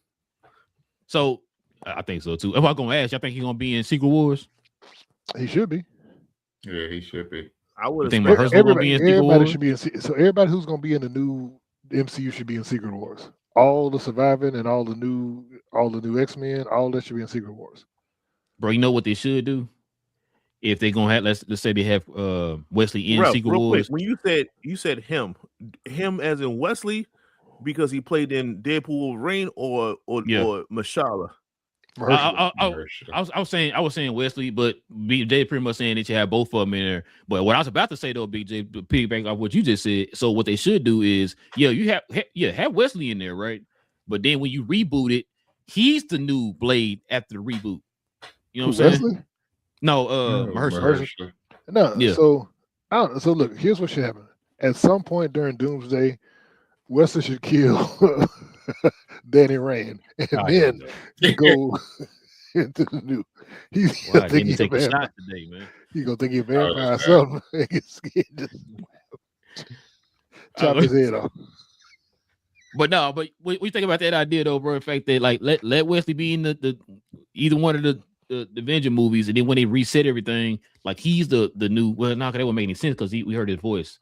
So I think so too. If I'm gonna ask, y'all think he's gonna be in Secret Wars? He should be. Yeah, he should be. I would think everybody should be in. So everybody who's gonna be in the new MCU should be in Secret Wars. All the surviving and all the new X-Men, all that should be in Secret Wars. Bro, you know what they should do? If they're gonna have, let's say they have Wesley in Secret Wars. Quick, when you said him as in Wesley, because he played in Deadpool Wolverine or Mashala? I was saying Wesley, but BJ pretty much saying that you have both of them in there. But what I was about to say though, BJ, to piggyback off what you just said. So what they should do is, have Wesley in there, right? But then when you reboot it, he's the new Blade after the reboot. You know what I'm saying? Wesley? No, Mahershala. No, yeah. So look, here's what should happen. At some point during Doomsday, Wesley should kill Danny Rand and then go into the new. He's gonna think he's a vampire today, man. He's gonna think he's a vampire or something and get scared. Just chop his head off. But no, but we think about that idea though, bro. In fact, that like let Wesley be in the either one of the Avenger movies, and then when they reset everything, like he's the new. Well, not that would make any sense because we heard his voice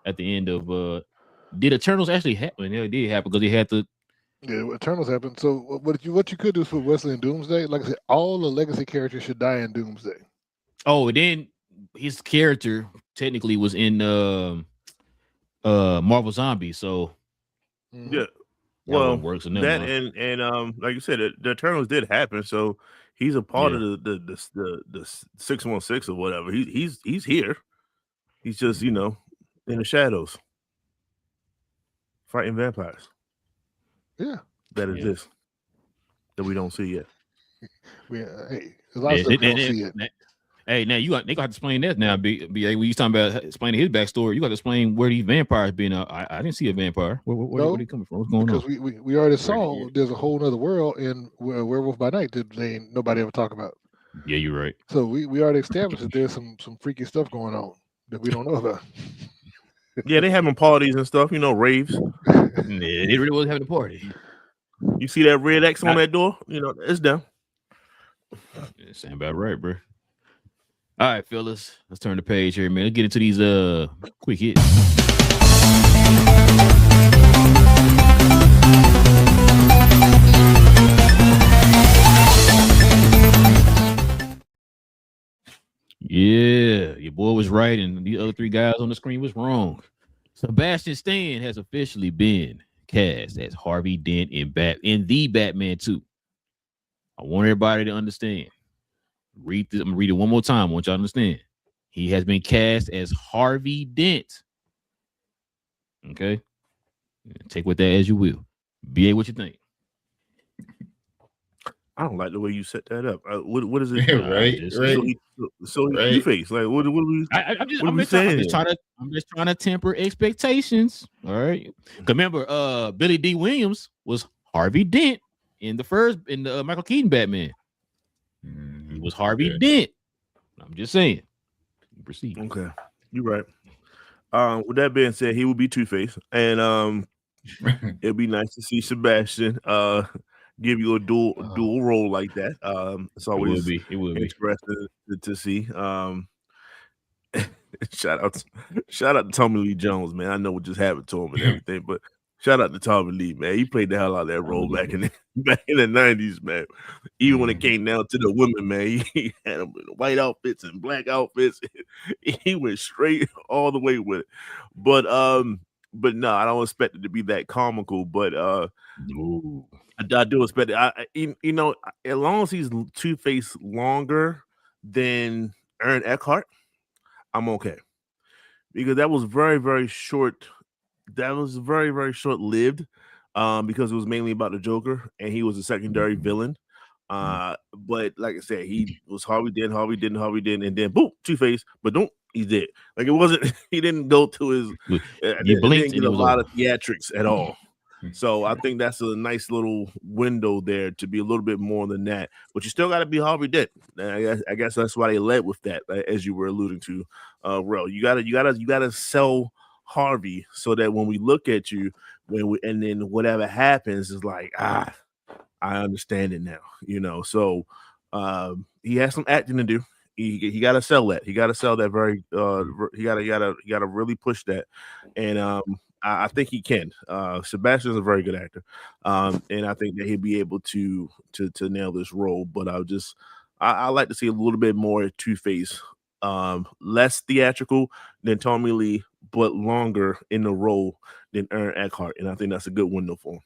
at the end of. Did Eternals actually happen? It did happen because they had to. Yeah, Eternals happened. So what you could do is put Wesley in Doomsday. Like I said, all the legacy characters should die in Doomsday. Oh, and then his character technically was in Marvel Zombies, so yeah. Well, works in that and like you said, the Eternals did happen, so he's a part of the 616 or whatever. He's here. He's just in the shadows, fighting vampires. Yeah, that exist that we don't see yet. Hey, a lot of stuff we don't see it. Hey, now they gonna have to explain that now. When you talking about explaining his backstory, you got to explain where these vampires been. I didn't see a vampire. Where they coming from? What's going on? Because we already saw there's a whole other world in Werewolf by Night that nobody ever talk about. Yeah, you're right. So we already established that there's some freaky stuff going on that we don't know about. Yeah, they having parties and stuff, raves. Yeah, they really was having a party. You see that red X on that door? It's them. Yeah, sound about right, bro. All right, fellas, let's turn the page here, man. Let's get into these quick hits. Yeah, your boy was right, and the other three guys on the screen was wrong. Sebastian Stan has officially been cast as Harvey Dent in the Batman 2. I want everybody to understand. I'm gonna read it one more time. I want y'all to understand. He has been cast as Harvey Dent. Okay, take with that as you will. BA, what you think? I don't like the way you set that up. What is it? right. So Two-Face. Like what are we? I'm just trying to temper expectations. All right. Remember, Billy D. Williams was Harvey Dent in the Michael Keaton Batman. He was Harvey Dent. I'm just saying. Proceed. Okay, you're right. With that being said, he will be Two-Face, and it'd be nice to see Sebastian give you a dual role like that. It's always interesting to see. Shout out to Tommy Lee Jones, man. I know what just happened to him and everything, but shout out to Tommy Lee, man. He played the hell out of that role back in the 90s, man. Even when it came down to the women, man, he had them in white outfits and black outfits. He went straight all the way with it. But no, I don't expect it to be that comical. But I do expect it. As long as he's Two-Face longer than Aaron Eckhart, I'm okay. Because that was very, very short. That was very, very short-lived because it was mainly about the Joker, and he was a secondary villain. But like I said, he was Harvey Dent, and then boom, Two-Face, but he's dead. Like it wasn't. He didn't go to his. He didn't get a lot of theatrics at all. So I think that's a nice little window there to be a little bit more than that. But you still got to be Harvey Dent. I guess that's why they led with that, as you were alluding to. Rel, you gotta sell Harvey so that when we look at you, and then whatever happens is like, I understand it now. So he has some acting to do. He got to sell that. He got to sell that very. He got to really push that, and I think he can. Sebastian's a very good actor, and I think that he'll be able to nail this role. But I like to see a little bit more Two-Face, less theatrical than Tommy Lee, but longer in the role than Aaron Eckhart, and I think that's a good window for him.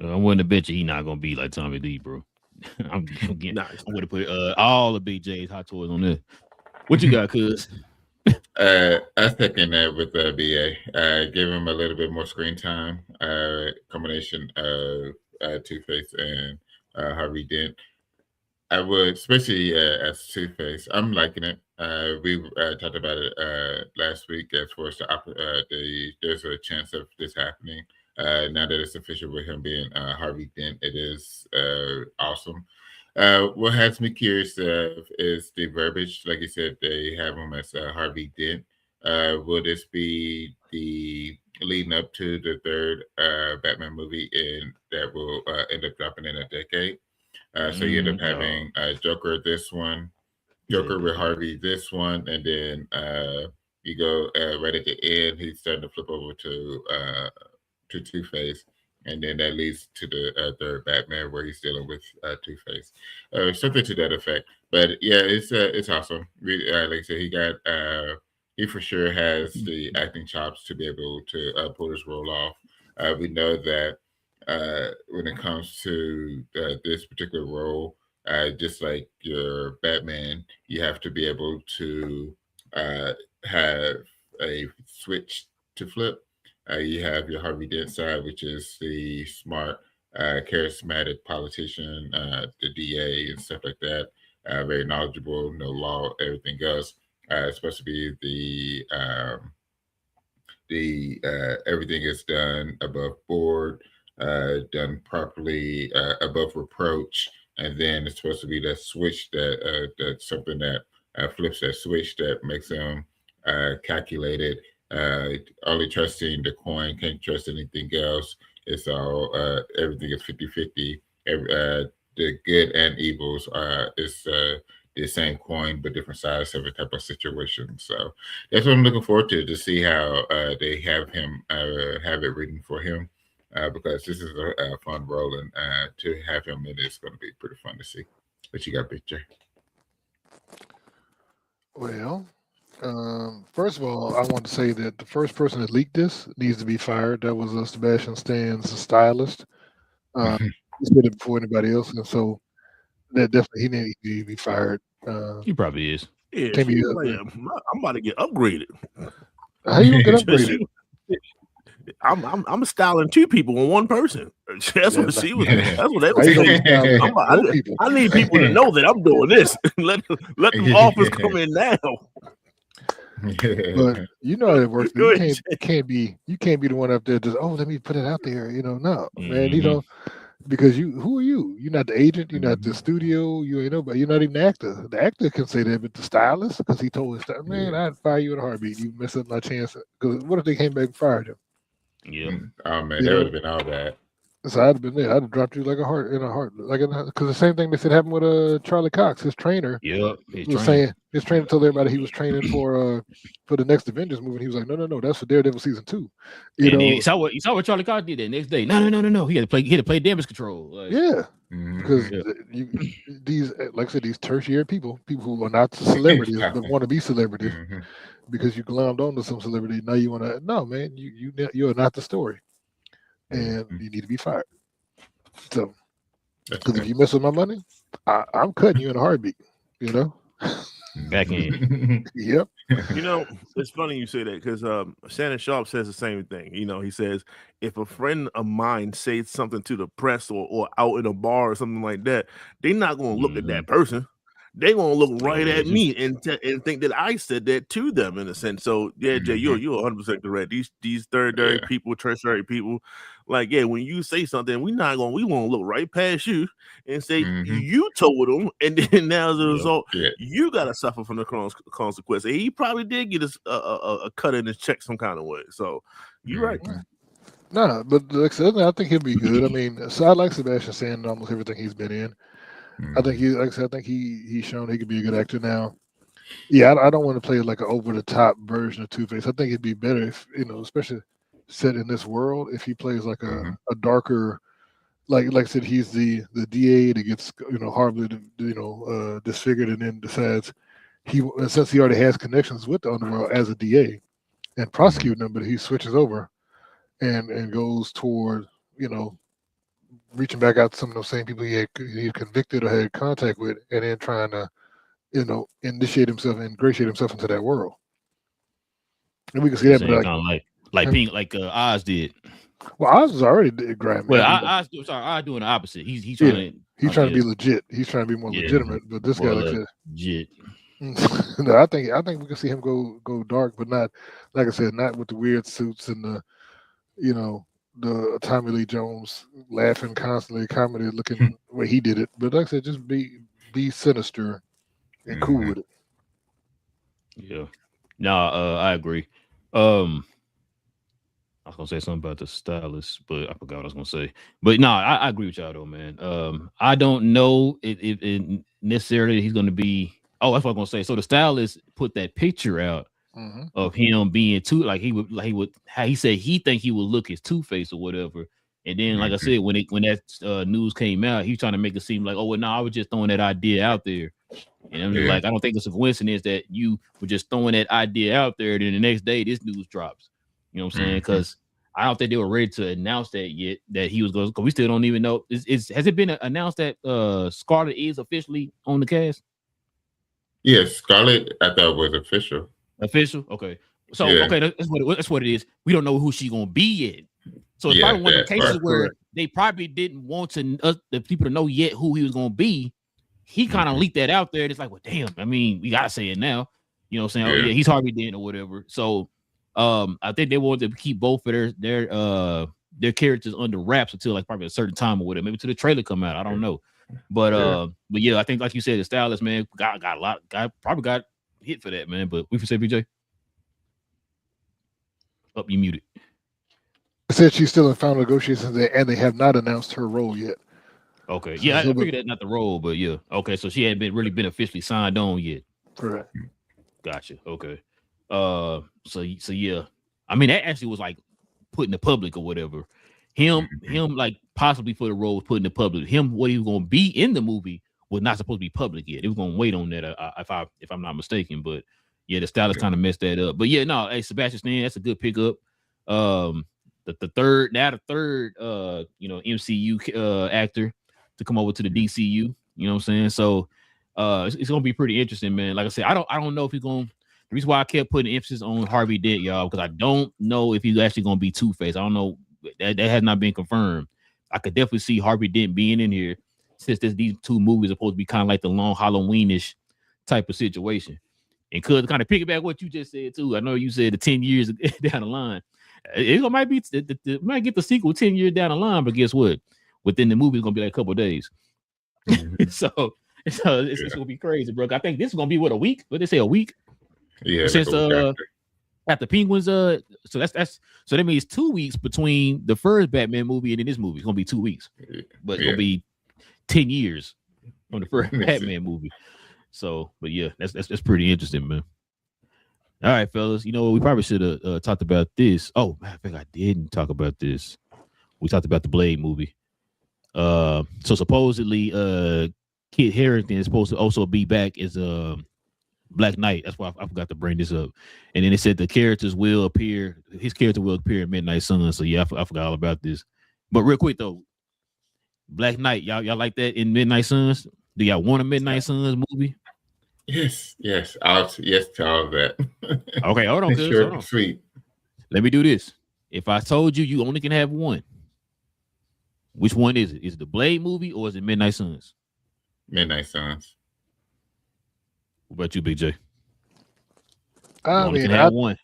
I wouldn't have bet you he's not gonna be like Tommy Lee, bro. I'm getting. Nice. I'm gonna put all the BJ's Hot Toys on this. What you got, cuz? I second that with the BA. Give him a little bit more screen time. Combination of Two-Face and Harvey Dent. I would, especially as Two-Face. I'm liking it. We talked about it last week as far as there's a chance of this happening. Now that it's official with him being Harvey Dent, it is awesome. What has me curious is the verbiage. Like you said, they have him as Harvey Dent. Will this be the leading up to the third Batman movie, and that will end up dropping in a decade? So you end up having Joker this one, Joker with Harvey this one, and then you go right at the end. He's starting to flip over to Two-Face, and then that leads to the third Batman where he's dealing with Two-Face, something to that effect. But yeah, it's awesome. Like I said, he for sure has the acting chops to be able to pull this role off. We know that when it comes to this particular role, just like your Batman, you have to be able to have a switch to flip. You have your Harvey Dent side, which is the smart, charismatic politician, the DA and stuff like that. Very knowledgeable, no law, everything else. It's supposed to be the everything is done above board, done properly, above reproach, and then it's supposed to be that switch that's something that flips that switch that makes them calculated. Only trusting the coin, can't trust anything else. It's all everything is 50-50. The good and evils is the same coin but different sides of a type of situation. So that's what I'm looking forward to see how they have him have it written for him, because this is a fun role, and to have him in it's going to be pretty fun to see. But you got picture. Well, first of all, I want to say that the first person that leaked this needs to be fired. That was Sebastian Stan's stylist. He said it before anybody else, and so that definitely he needs to be fired. He probably is. Yeah, Can't be I'm about to get upgraded. How you gonna get upgraded? I'm styling two people on one person. That's what she was. That's what they How were you gonna saying. style people? I need people to know that I'm doing this. let them offers come in now. But you know how it works. You can't be the one up there just let me put it out there. No, man. You know, because who are you? You're not the agent. You're not the studio. You ain't nobody. You're not even the actor. The actor can say that, but the stylist, because he told his man, I'd fire you in a heartbeat. You mess up my chance. Because what if they came back and fired him? Yeah. Oh man, that would have been all bad. So I'd have been there. I'd have dropped you like a heart, because the same thing they said happened with Charlie Cox, his trainer. Yep. His trainer told everybody he was training for the next Avengers movie. He was like, no, that's for Daredevil season 2. You saw what Charlie Cox did that next day. No. He had to play damage control. Because these, like I said, these tertiary people who are not celebrities but want to be celebrities, because you glommed onto some celebrity. Now you want to? No, man, you're not the story. And you need to be fired. So, because if you mess with my money, I'm cutting you in a heartbeat. Back in. Yep. It's funny you say that, because Shannon Sharp says the same thing. He says, if a friend of mine says something to the press or out in a bar or something like that, they're not going to look at that person. They're going to look right at me and think that I said that to them, in a sense. So, yeah, Jay, you're 100% correct. These third-party people, tertiary people, like, when you say something, we want to look right past you and say, you told them, and then now as a result, you got to suffer from the consequence. And he probably did get a cut in his check some kind of way. So, you're right. Nah, but like I said, I think he'll be good. I mean, so I like Sebastian Stan in almost everything he's been in. I think he's shown he could be a good actor now. Yeah, I don't want to play like an over the top version of Two-Face. I think it'd be better if, especially set in this world, if he plays like a darker, like I said, he's the DA that gets horribly disfigured, and then decides since he already has connections with the underworld as a DA and prosecuting them, but he switches over and goes toward reaching back out to some of those same people he had convicted or had contact with, and then trying to, ingratiate himself into that world. And we can see that, but kind of like Pink, like Oz did. Well, Oz was already grimy. Well, Oz doing the opposite. He's trying to be legit. He's trying to be more legitimate. But this guy, legit. No, I think we can see him go dark, but not, like I said, not with the weird suits and the Tommy Lee Jones laughing constantly, comedy looking way he did it. But like I said, just be sinister and cool with it. Yeah. No, I agree. I was gonna say something about the stylist, but I forgot what I was gonna say. But no, I agree with y'all though, man. I don't know if necessarily he's gonna be. Oh, that's what I'm gonna say. So the stylist put that picture out of him being how he said he think he would look his Two-Face or whatever. And then, like I said, when that news came out, he was trying to make it seem like, oh well, no, I was just throwing that idea out there. And I'm just like, I don't think it's a coincidence that you were just throwing that idea out there, and then the next day this news drops. You know what I'm saying? Because I don't think they were ready to announce that yet, that he was going to, because we still don't even know. Has it been announced that Scarlett is officially on the cast? Yes, Scarlett, I thought was official. Official? Okay. So, okay, that's what it is. We don't know who she's going to be yet. So it's probably one of the cases where they probably didn't want the people to know yet who he was going to be. He kind of leaked that out there. And it's like, well, damn, I mean, we got to say it now. You know what I'm saying? Yeah. Oh, yeah, he's Harvey Dent or whatever. So, I think they wanted to keep both of their characters under wraps until like probably a certain time or whatever. Maybe till the trailer come out. I don't know. But yeah, I think like you said, the stylist, man, probably got hit for that, man. But we can say BJ. Up, you muted. I said she's still in final negotiations and they have not announced her role yet. Okay. Yeah, I figured that's not the role, but yeah. Okay, so she hadn't been officially signed on yet. Correct. Gotcha. Okay. So yeah, I mean that actually was like put in the public or whatever. Him like possibly for the role was put in the public. Him what he was gonna be in the movie was not supposed to be public yet. It was gonna wait on that if I'm not mistaken. But yeah, the stylist kind of messed that up. But yeah, no, hey Sebastian Stan, that's a good pickup. The third MCU actor to come over to the DCU. You know what I'm saying? So it's gonna be pretty interesting, man. Like I said, I don't know if he's gonna. The reason why I kept putting emphasis on Harvey Dent, y'all, because I don't know if he's actually going to be Two-Face. I don't know. That has not been confirmed. I could definitely see Harvey Dent being in here since these two movies are supposed to be kind of like the long Halloweenish type of situation. And could kind of piggyback what you just said, too. I know you said the 10 years down the line. It might get the sequel 10 years down the line, but guess what? Within the movie, it's going to be like a couple of days. So it's going to be crazy, bro. I think this is going to be, a week? What did they say, a week? Yeah, since after Penguins, so that means 2 weeks between the first Batman movie and then this movie. It's gonna be 2 weeks, but it's gonna be 10 years from the first Batman movie. So, but yeah, that's pretty interesting, man. All right, fellas, we probably should have talked about this. Oh, I think I didn't talk about this. We talked about the Blade movie. So supposedly, Kit Harington is supposed to also be back as Black Knight. That's why I forgot to bring this up. And then it said his character will appear in Midnight Suns. So yeah, I forgot all about this. But real quick though, Black Knight, y'all like that in Midnight Suns? Do y'all want a Midnight Suns movie? Yes. Yes to all of that. Okay, hold on, sure, hold on. Sweet. Let me do this. If I told you only can have one, which one is it? Is it the Blade movie or is it Midnight Suns? Midnight Suns. What about you, Big J? I mean, can have one.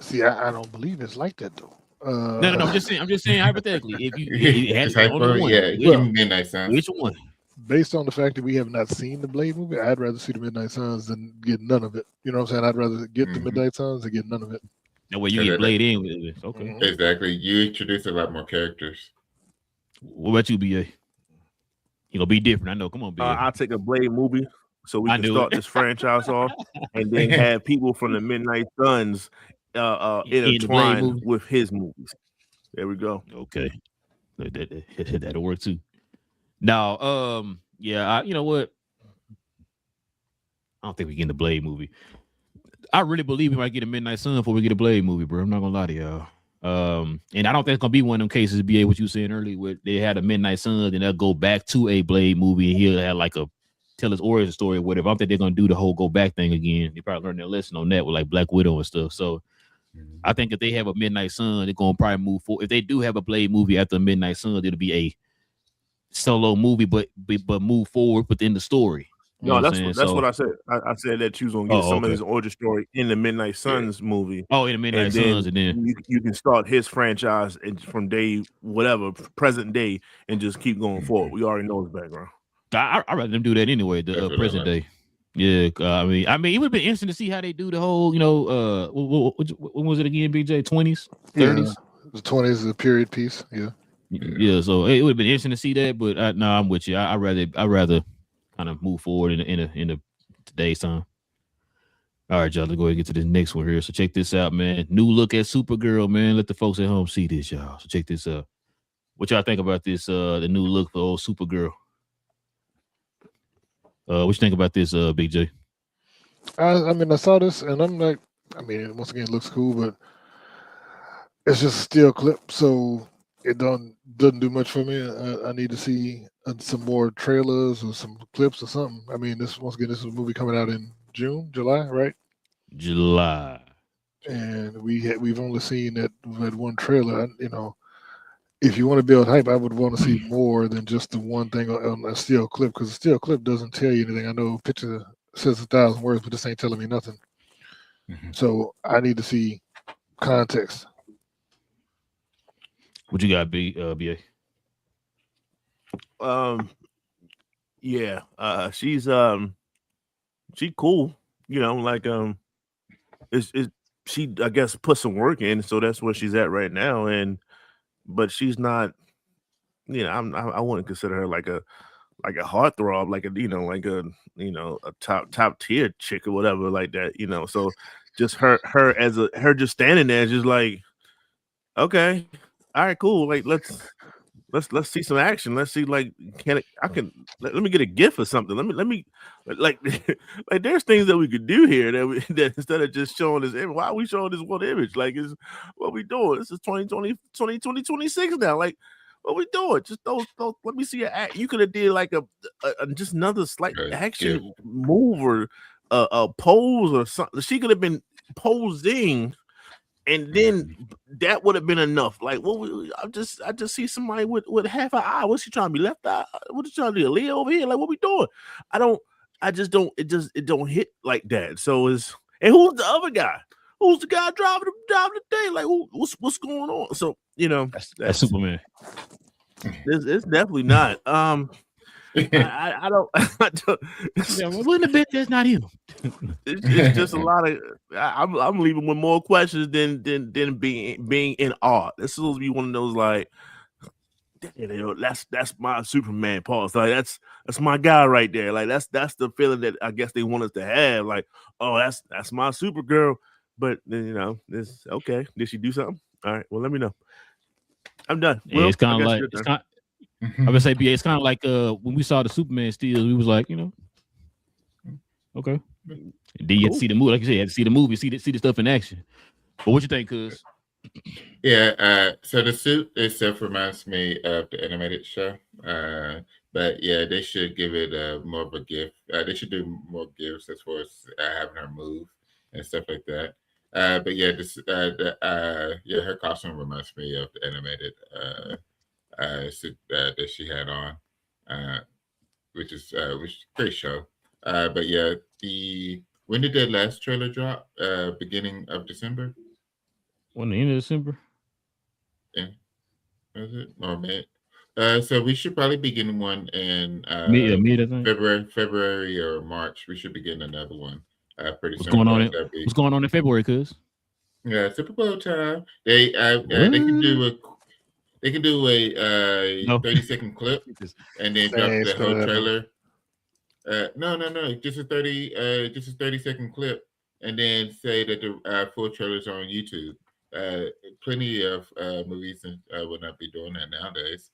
See, I don't believe it's like that though. No. I'm just saying hypothetically. If you had only one, Midnight Suns. Which one? Based on the fact that we have not seen the Blade movie, I'd rather see the Midnight Suns than get none of it. You know what I'm saying? I'd rather get the Midnight Suns than get none of it. That way you get Blade in with it. Okay. Exactly. You introduce a lot more characters. What about you, BA? You gonna be different. I know. Come on, BA. I'll take a Blade movie so we can start this franchise off and then have people from the Midnight Suns intertwined with his movies. There we go. Okay. That'll work too. Now, you know what? I don't think we get the Blade movie. I really believe we might get a Midnight Sun before we get a Blade movie, bro. I'm not gonna lie to y'all. And I don't think it's gonna be one of them cases, BA, what you saying earlier, where they had a Midnight Suns and they'll go back to a Blade movie and he'll have like a tell his origin story or whatever. I don't think they're gonna do the whole go back thing again. They probably learned their lesson on that with like Black Widow and stuff. So I think if they have a Midnight Sun, they're gonna probably move forward. If they do have a Blade movie after Midnight Sun, it'll be a solo movie, but move forward within the story. You know No, what what I said. I said that you was gonna get some of his origin story in the Midnight Suns movie. Oh, in the Midnight Suns, and then you can start his franchise from day whatever present day and just keep going forward. We already know his background. I rather them do that anyway. The present day. Yeah, I mean, it would have been interesting to see how they do the whole, what was it again, BJ? 20s, 30s? Yeah, the 20s is a period piece. Yeah. So it would have been interesting to see that, but I'm with you. I rather kind of move forward in a today's time. All right, y'all. Let's go ahead and get to this next one here. So check this out, man. New look at Supergirl, man. Let the folks at home see this, y'all. So check this out. What y'all think about this? The new look for old Supergirl. What you think about this, Big J? I mean, I saw this and I'm like, I mean, once again, it looks cool, but it's just a still clip, so it doesn't do much for me. I need to see some more trailers or some clips or something. I mean, this is a movie coming out in July, right? July. And we've only seen that one trailer. If you want to build hype, I would want to see more than just the one thing on a still clip, because a still clip doesn't tell you anything. I know a picture says 1,000 words, but this ain't telling me nothing. So I need to see context. What you got, BA? Yeah, she's she cool. She I guess put some work in, so that's where she's at right now. But she's not, I wouldn't consider her like a heartthrob, a top tier chick or whatever like that. So just her just standing there, just like, okay, all right, cool. Like let's see some action. Let's see, like, let me get a GIF or something. Let me like there's things that we could do here that instead of just showing this image, why are we showing this one image? Like, is what we doing? This is 2026 now. Like, what we doing? Just those let me see you could have did like a just another slight action move or a pose or something. She could have been posing. And then that would have been enough. Like, I just see somebody with half an eye. What's she trying to be, left eye? What is she trying to do? Leo over here? Like, what we doing? It don't hit like that. So and who's the other guy? Who's the guy driving the thing? Like, what's going on? So that's Superman. It's definitely not. I don't. Wouldn't a bit that's not him. It's just a lot of. I'm leaving with more questions than being in awe. This is supposed to be one of those like, that's my Superman pause. Like that's my guy right there. Like that's the feeling that I guess they want us to have. Like, oh, that's my Supergirl. But then it's okay. Did she do something? All right. Well, let me know. I'm done. Yeah, it's kind of like I would say, BA, it's kind of like when we saw the Superman steals, we was like, okay. And then you had to see the movie, like you said, you had to see the movie, see the stuff in action. But what you think, cuz? Yeah, so the suit itself reminds me of the animated show. But yeah, they should give it more of a gift. They should do more gifts as far as having her move and stuff like that. But yeah, her costume reminds me of the animated suit that she had on, which is great show. But yeah, when did the last trailer drop? Beginning of December. When the end of December? Yeah, was it or May? So we should probably begin one in mid, I think. February or March. We should begin another one pretty soon. What's going on in February, cuz? Yeah, Super Bowl time. They can do a 30-second clip and then drop the whole trailer. No, just a 30-second clip, and then say that the full trailers are on YouTube. Plenty of movies will not be doing that nowadays,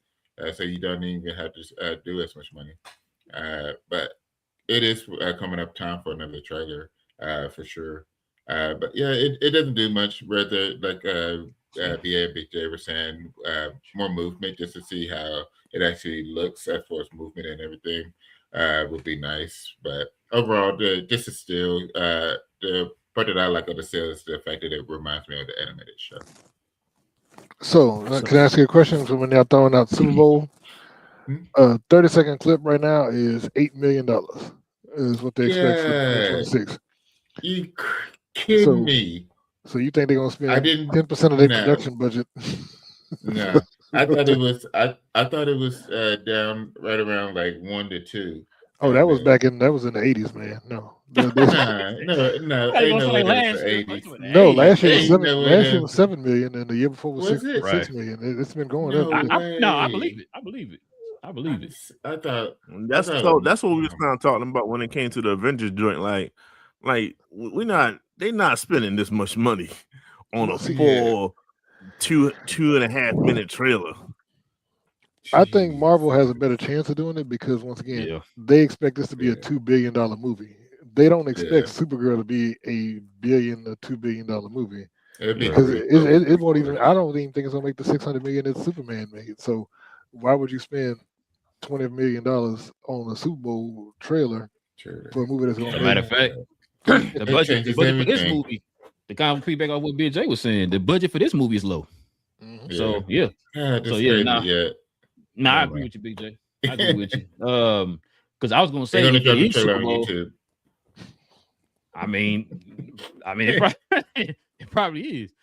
so you don't even have to do as much money. But it is coming up time for another trailer for sure. But yeah, it doesn't do much. Rather, like BA and Big J were saying, more movement just to see how it actually looks as far as movement and everything would be nice. But overall, this is still the part that I like of the sale is the fact that it reminds me of the animated show. So, can I ask you a question? So when they're throwing out Super Bowl, 30-second clip right now is $8 million. Is what they expect for 2026. You kidding me? So you think they're gonna spend 10% of their production budget? No, I thought it was. I thought it was down right around like 1 to 2. Oh, that was in the 80s, man. No, no. Ain't no way that was the 80s. No, last year was 7 million, and the year before was 6 million. It's been going up. No, I believe it. I believe it. I thought that's what we was kind of talking about when it came to the Avengers joint. Like they're not spending this much money on a full 2.5 minute trailer. I think Marvel has a better chance of doing it because once again, they expect this to be a $2 billion movie. They don't expect Supergirl to be a $1 billion or $2 billion movie. Because it won't even. I don't even think it's gonna make the $600 million that Superman made. So why would you spend $20 million on a Super Bowl trailer for a movie that's going to? As a matter of fact, the budget for this movie, the kind of feedback on what Big J was saying, the budget for this movie is low. Mm-hmm. So I agree with you, Big J. I agree with you. Because I was gonna say it Super Bowl. I mean, it probably is.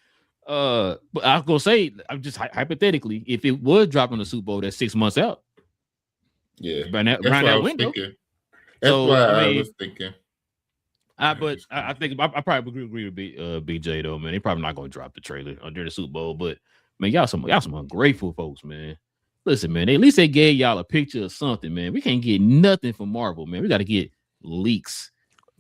But I was gonna say, I'm just hypothetically, if it was dropping the Super Bowl, that's 6 months out. Yeah, around that window. That's why I was thinking. But I think I probably agree with BJ though, man. They probably not gonna drop the trailer during the Super Bowl. But man, y'all some ungrateful folks, man. Listen, man. At least they gave y'all a picture of something, man. We can't get nothing from Marvel, man. We got to get leaks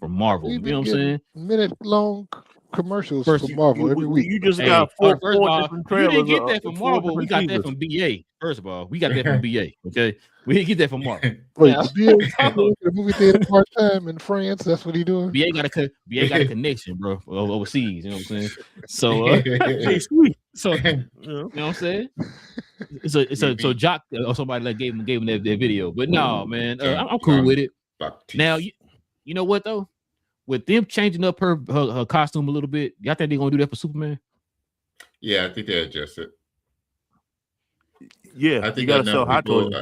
from Marvel. You know what I'm saying? Minute-long commercials from Marvel every week. You just got four different trailers. You didn't get that from Marvel. We got that from BA. First of all, we got that from BA. Okay, we didn't get that from Marvel. Wait, BA the movie theater part time in France. That's what he doing. BA got a connection, bro, overseas. You know what I'm saying? So, sweet. So, you know what I'm saying? So Jock or somebody like gave him that video. But no, man, I'm cool with it. Now, you know what though? With them changing up her costume a little bit, y'all think they're gonna do that for Superman? Yeah, I think they adjust it. Yeah, I think you gotta sell hot toys.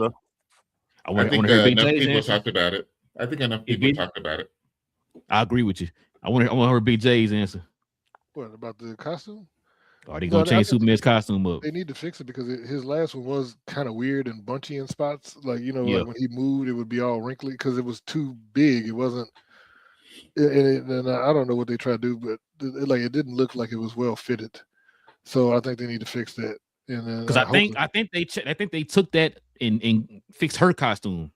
I think enough people talked about it. I think enough people talked about it. I agree with you. I want to hear Big J's answer. What about the costume? Are they gonna change Superman's costume up? They need to fix it because his last one was kind of weird and bunchy in spots. Like like when he moved, it would be all wrinkly because it was too big. It wasn't. And I don't know what they try to do, but it didn't look like it was well fitted. So I think they need to fix that. Because I think they took that and fixed her costume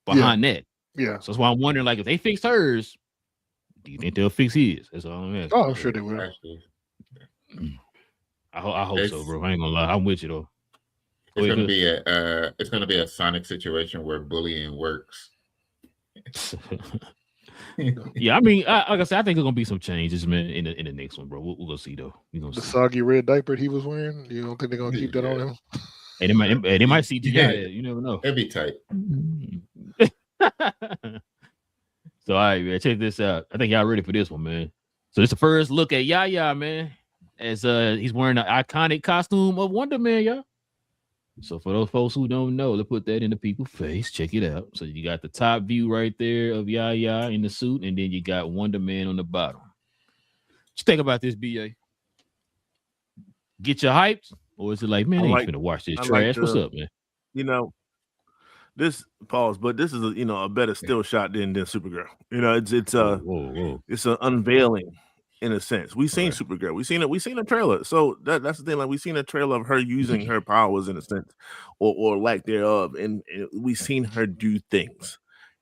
behind that. Yeah. So that's why I'm wondering, like, if they fix hers, do you think they'll fix his? That's all I'm asking. Oh, I'm sure they will. I hope so, bro. I ain't gonna lie. I'm with you though. It's gonna be a Sonic situation where bullying works. Yeah, I mean, like I said, I think there's gonna be some changes, man, in the next one, bro. We'll go see though. The soggy red diaper he was wearing. You don't think they're gonna keep that on him? And they might see together. You never know. It'd be tight. So all right, man, check this out. I think y'all ready for this one, man. So this is the first look at Yaya, man, as he's wearing an iconic costume of Wonder Man, y'all. So for those folks who don't know, let's put that in the people's face. Check it out. So you got the top view right there of Yaya in the suit, and then you got Wonder Man on the bottom. What you think about this, BA? Get you hyped? Or is it like, man, I ain't finna watch this trash? What's up, man? This pause, but this is a better still shot than Supergirl. It's an unveiling in a sense. We've seen Supergirl. We seen a trailer. So that's the thing. Like, we've seen a trailer of her using her powers in a sense, or lack thereof, and we've seen her do things.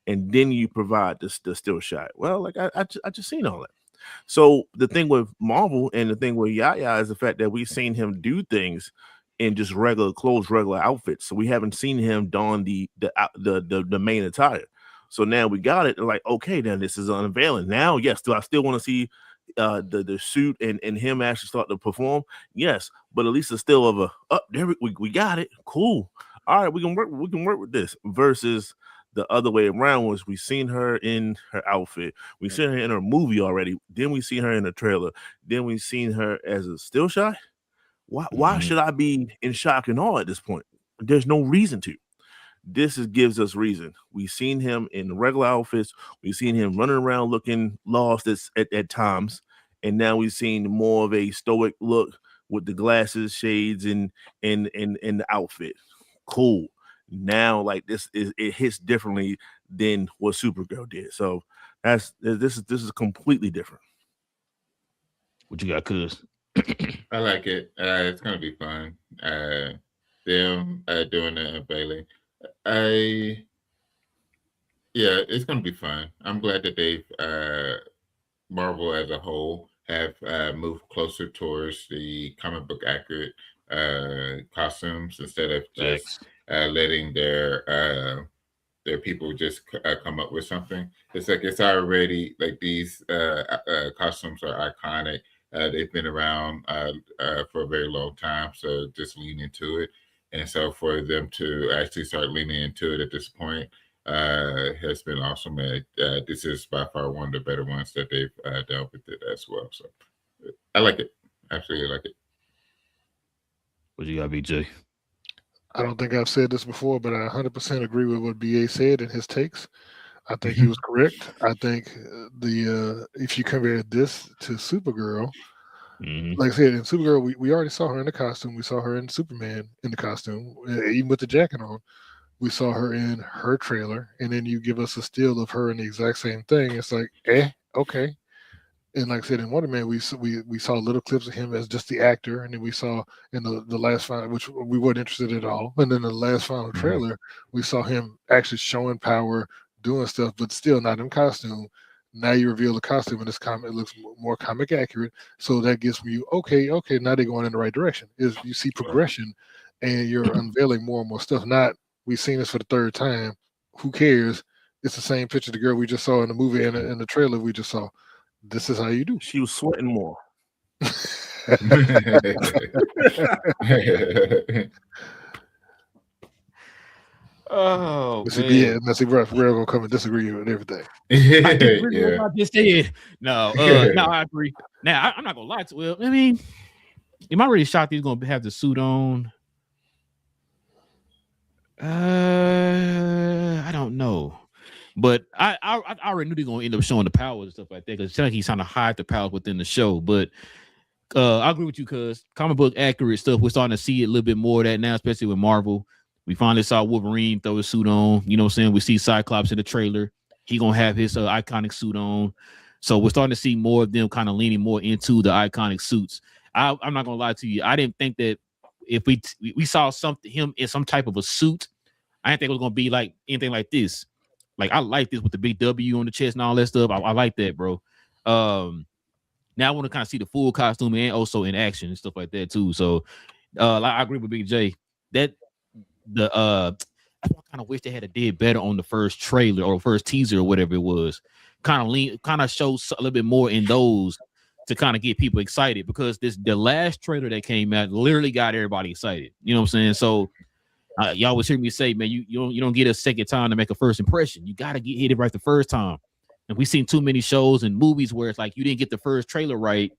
And then you provide the still shot. Well, like I just seen all that. So the thing with Marvel and the thing with Yaya is the fact that we've seen him do things in just regular clothes, regular outfits. So we haven't seen him don the main attire. So now we got it. Like, okay, then this is unveiling. Now, yes, do I still want to see the suit and him actually start to perform, yes, but at least it's still of a there we got it, cool. All right, we can work with this versus the other way around was we seen her in her outfit, we seen her in her movie already, then we seen her in a trailer, then we seen her as a still shot. Why should I be in shock and awe at this point? There's no reason to. This gives us reason. We've seen him in regular outfits. We've seen him running around looking lost at times. And now we've seen more of a stoic look with the glasses, shades, and the outfit. Cool. Now, like it hits differently than what Supergirl did. So this is completely different. What you got, Cuz? I like it. It's gonna be fun. Them doing the unveiling. It's gonna be fun. I'm glad that they've Marvel as a whole have moved closer towards the comic book accurate costumes instead of just letting their people just come up with something. It's like it's already like these costumes are iconic. They've been around for a very long time, so just lean into it. And so for them to actually start leaning into it at this point has been awesome. This is by far one of the better ones that they've done with it as well. So I like it. Absolutely like it. What you got, BJ? I don't think I've said this before, but I 100% agree with what BA said in his takes. I think he was correct. I think if you compare this to Supergirl, like I said, in Supergirl, we already saw her in the costume. We saw her in Superman in the costume, even with the jacket on. We saw her in her trailer, and then you give us a still of her in the exact same thing. It's like, okay. And like I said, in Wonder Man, we saw little clips of him as just the actor, and then we saw in the last final, which we weren't interested in at all. And then the last final trailer, we saw him actually showing power, doing stuff, but still not in costume. Now you reveal the costume in this comic, it looks more comic accurate. So that gives me okay, now they're going in the right direction. Is you see progression, and you're unveiling more and more stuff. Not we've seen this for the third time. Who cares? It's the same picture of the girl we just saw in the movie and in the trailer we just saw. This is how you do. She was sweating more. Oh, Messy Breath, we're gonna come and disagree with everything. I disagree with what I just said. No, I agree. Now I'm not gonna lie to you. I mean, am I really shocked he's gonna have the suit on? I don't know. But I already knew they were gonna end up showing the powers and stuff like that because it's like he's trying to hide the powers within the show. But I agree with you because comic book accurate stuff, we're starting to see a little bit more of that now, especially with Marvel. We finally saw Wolverine throw his suit on. You know what I'm saying? We see Cyclops in the trailer. He gonna have his iconic suit on. So we're starting to see more of them kind of leaning more into the iconic suits. I'm not gonna lie to you. I didn't think that if we saw him in some type of a suit, I didn't think it was gonna be like anything like this. Like I like this with the big W on the chest and all that stuff. I like that, bro. Now I want to kind of see the full costume and also in action and stuff like that too. So I agree with Big J that I kind of wish they had did better on the first trailer or first teaser or whatever it was. Kind of shows a little bit more in those to kind of get people excited because the last trailer that came out literally got everybody excited. You know what I'm saying? So y'all always hear me say, man, you don't get a second time to make a first impression. You got to get hit it right the first time. And we've seen too many shows and movies where it's like you didn't get the first trailer right,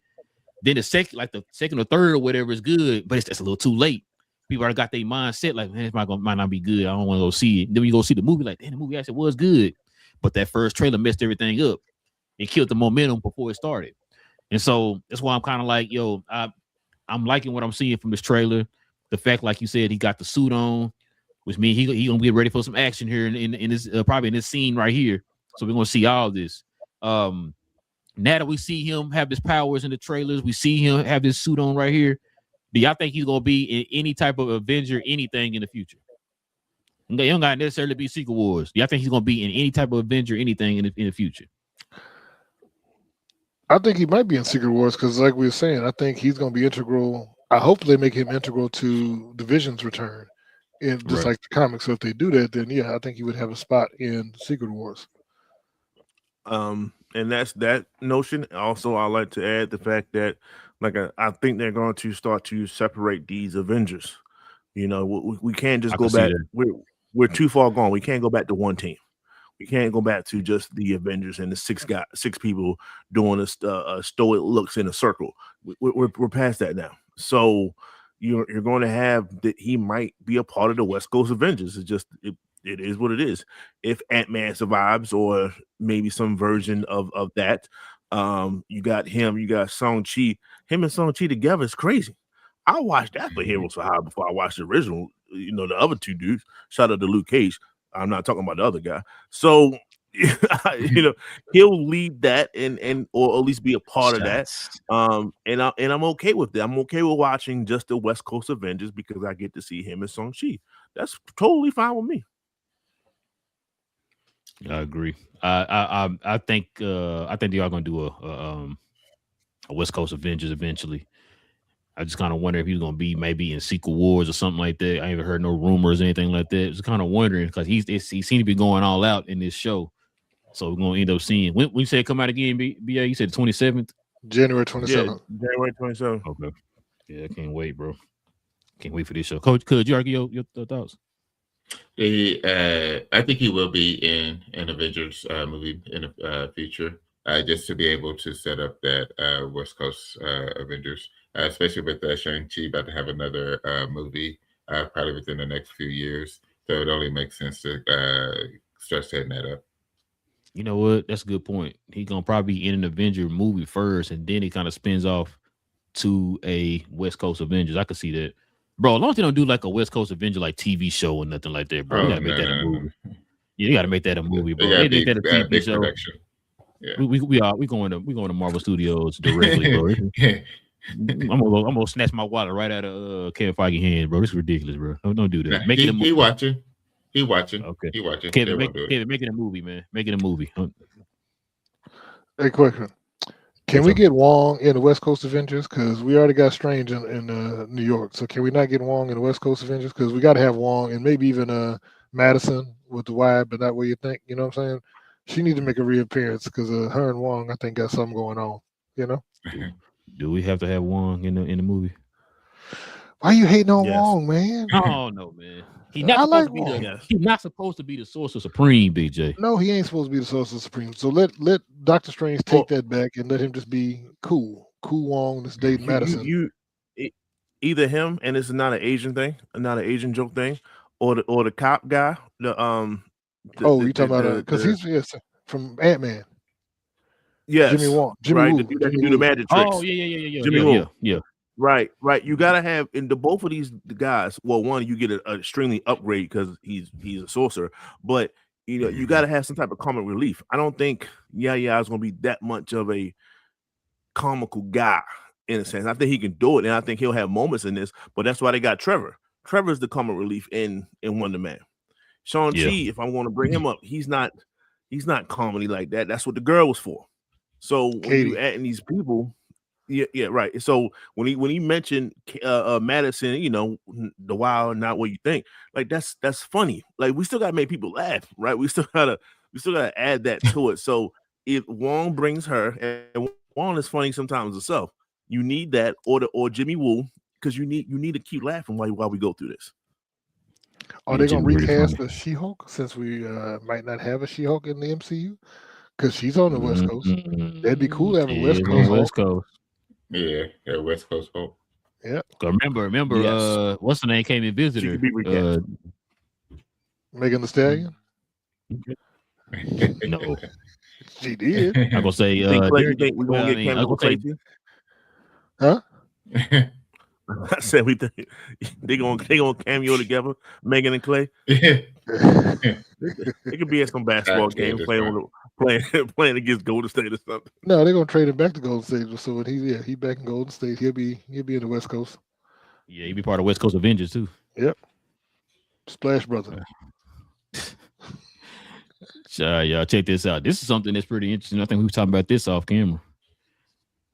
then the second or third or whatever is good, but it's a little too late. People already got their mindset like, man, it might not be good. I don't want to go see it. Then when you go see the movie, like, damn, the movie actually was good, but that first trailer messed everything up. It killed the momentum before it started. And so that's why I'm kind of like, yo, I'm liking what I'm seeing from this trailer. The fact, like you said, he got the suit on, which means he gonna get ready for some action here in this probably in this scene right here. So we're gonna see all this. Now that we see him have his powers in the trailers, we see him have this suit on right here. Do y'all think he's gonna be in any type of Avenger, anything in the future? He don't gotta necessarily be Secret Wars. Do y'all think he's gonna be in any type of Avenger, anything in the future? I think he might be in Secret Wars because, like we were saying, I think he's gonna be integral. I hope they make him integral to the Vision's return, and just like the comics. So if they do that, then yeah, I think he would have a spot in Secret Wars. And that's that notion. Also, I like to add the fact that, like, I think they're going to start to separate these Avengers. You know, we can't just I go can see back. that. We're too far gone. We can't go back to one team. We can't go back to just the Avengers and the six people doing a stoic looks in a circle. We're past that now. So you're going to have that he might be a part of the West Coast Avengers. It is what it is. If Ant-Man survives, or maybe some version of that, you got him, you got Shang-Chi. Him and Shang-Chi together is crazy. I watched that for Heroes for Hire before I watched the original. You know, the other two dudes. Shout out to Luke Cage. I'm not talking about the other guy. So, you know, he'll lead that and or at least be a part of that. And I'm okay with that. I'm okay with watching just the West Coast Avengers because I get to see him and Shang-Chi. That's totally fine with me. I agree. I think they are going to do a West Coast Avengers eventually. I just kind of wonder if he's going to be maybe in Secret Wars or something like that. I ain't heard no rumors or anything like that. Just kind of wondering because he seems to be going all out in this show. So we're going to end up seeing. When you say come out again, BA, you said the 27th? January 27th. Yeah, January 27th. Okay. Yeah, I can't wait, bro. Can't wait for this show. Coach, could you argue your thoughts? I think he will be in an Avengers movie in the future, just to be able to set up that West Coast Avengers, especially with Shang-Chi about to have another movie probably within the next few years. So it only makes sense to start setting that up. You know what? That's a good point. He's going to probably be in an Avenger movie first, and then he kind of spins off to a West Coast Avengers. I could see that. Bro, as long as they don't do like a West Coast Avenger like TV show or nothing like that, bro. You gotta make that a movie. Yeah, you gotta make that a movie, bro. They make that a TV show. Production. Yeah. We going to Marvel Studios directly, bro. I'm gonna snatch my wallet right out of Kevin Feige's hand, bro. This is ridiculous, bro. Don't do that. Make it a movie. He watching. Okay. He watching. Kevin, make it a movie, man. Make it a movie. Hey, question. Can we get Wong in the West Coast Avengers? Because we already got Strange in New York. So can we not get Wong in the West Coast Avengers? Because we got to have Wong and maybe even Madison with the wide, but not what you think. You know what I'm saying? She needs to make a reappearance because her and Wong, I think, got something going on. You know? Do we have to have Wong in the movie? Why you hating on Wong, man? Oh no, man. He's not supposed to be the Sorcerer Supreme, BJ. No, he ain't supposed to be the Sorcerer Supreme. So let Doctor Strange take that back and let him just be cool. Cool Wong that's dating Madison. Either him, and it's not an Asian thing, not an Asian joke thing, or the cop guy. You talking about because he's from Ant-Man. Yes, Jimmy Wong. Jimmy Woo. Do the magic tricks. Oh yeah. Jimmy Woo. Yeah. Right. You gotta have in both of these guys. Well, one, you get an extremely upgrade because he's a sorcerer, but you know you gotta have some type of comic relief. I don't think is gonna be that much of a comical guy in a sense. I think he can do it, and I think he'll have moments in this. But that's why they got Trevor. Trevor's the comic relief in Wonder Man. Shang-Chi, if I want to bring him up, he's not comedy like that. That's what the girl was for. So when you add in these people. Yeah, right. So when he mentioned Madison, you know, the wild, not what you think, like that's funny. Like we still gotta make people laugh, right? We still gotta add that to it. So if Wong brings her, and Wong is funny sometimes herself, you need that, or Jimmy Woo, because you need to keep laughing while we go through this. Are they gonna recast the She-Hulk since we might not have a She-Hulk in the MCU? Because she's on the West Coast. That'd be cool to have a West Coast. Yeah, West Coast Hulk. Yeah. Remember, yes. What's her name came and visited her? Megan Thee Stallion? No. She did. I'm gonna say you think we're gonna get Cameron Clay too? Huh? I said we think they gonna cameo together, Megan and Clay. They could be at some basketball game playing against Golden State or something. No, they're gonna trade him back to Golden State. So when he back in Golden State, he'll be in the West Coast. Yeah, he'll be part of West Coast Avengers too. Yep. Splash Brother. Y'all check this out. This is something that's pretty interesting. I think we were talking about this off camera.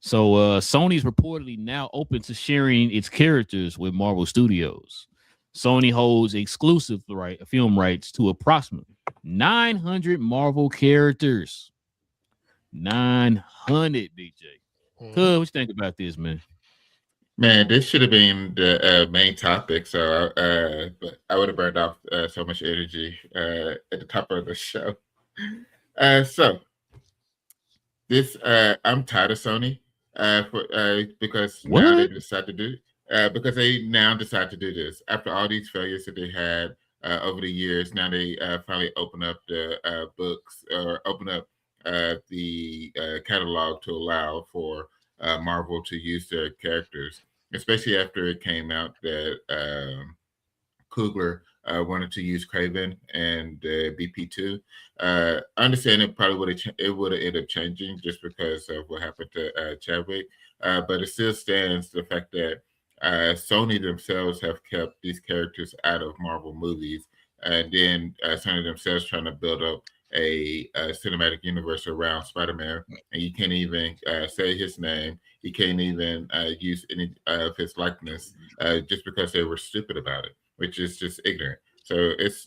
So Sony's reportedly now open to sharing its characters with Marvel Studios. Sony holds exclusive film rights to approximately 900 Marvel characters. 900, DJ. Mhm. Cuz, what you think about this, man? Man, this should have been the main topic. So, but I would have burned off so much energy at the top of the show. So this, I'm tired of Sony because now they What? decide to do because they now decide to do this after all these failures that they had over the years. Now they finally open up the books or open up the catalog to allow for Marvel to use their characters, especially after it came out that Coogler wanted to use Craven and BP2. I understand it probably would have ended up changing just because of what happened to Chadwick, but it still stands the fact that Sony themselves have kept these characters out of Marvel movies, and then Sony themselves trying to build up a cinematic universe around Spider-Man, and you can't even say his name. You can't even use any of his likeness just because they were stupid about it, which is just ignorant. So it's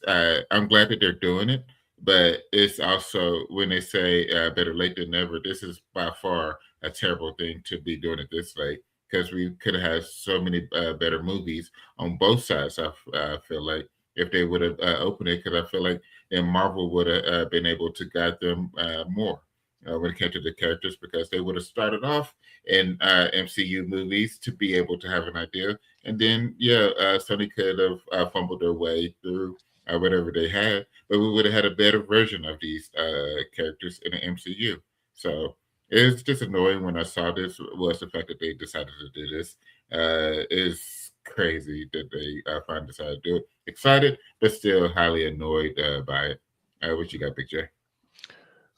I'm glad that they're doing it, but it's also when they say better late than never. This is by far a terrible thing to be doing it this late because we could have had so many better movies on both sides. I feel like if they would have opened it, because I feel like then Marvel would have been able to guide them more. When it came to the characters, because they would have started off in MCU movies to be able to have an idea, and then Sony could have fumbled their way through whatever they had, but we would have had a better version of these characters in the MCU. So it's just annoying when I saw this was the fact that they decided to do this. Is crazy that they finally decided to do it. Excited, but still highly annoyed by it. What you got, Big J?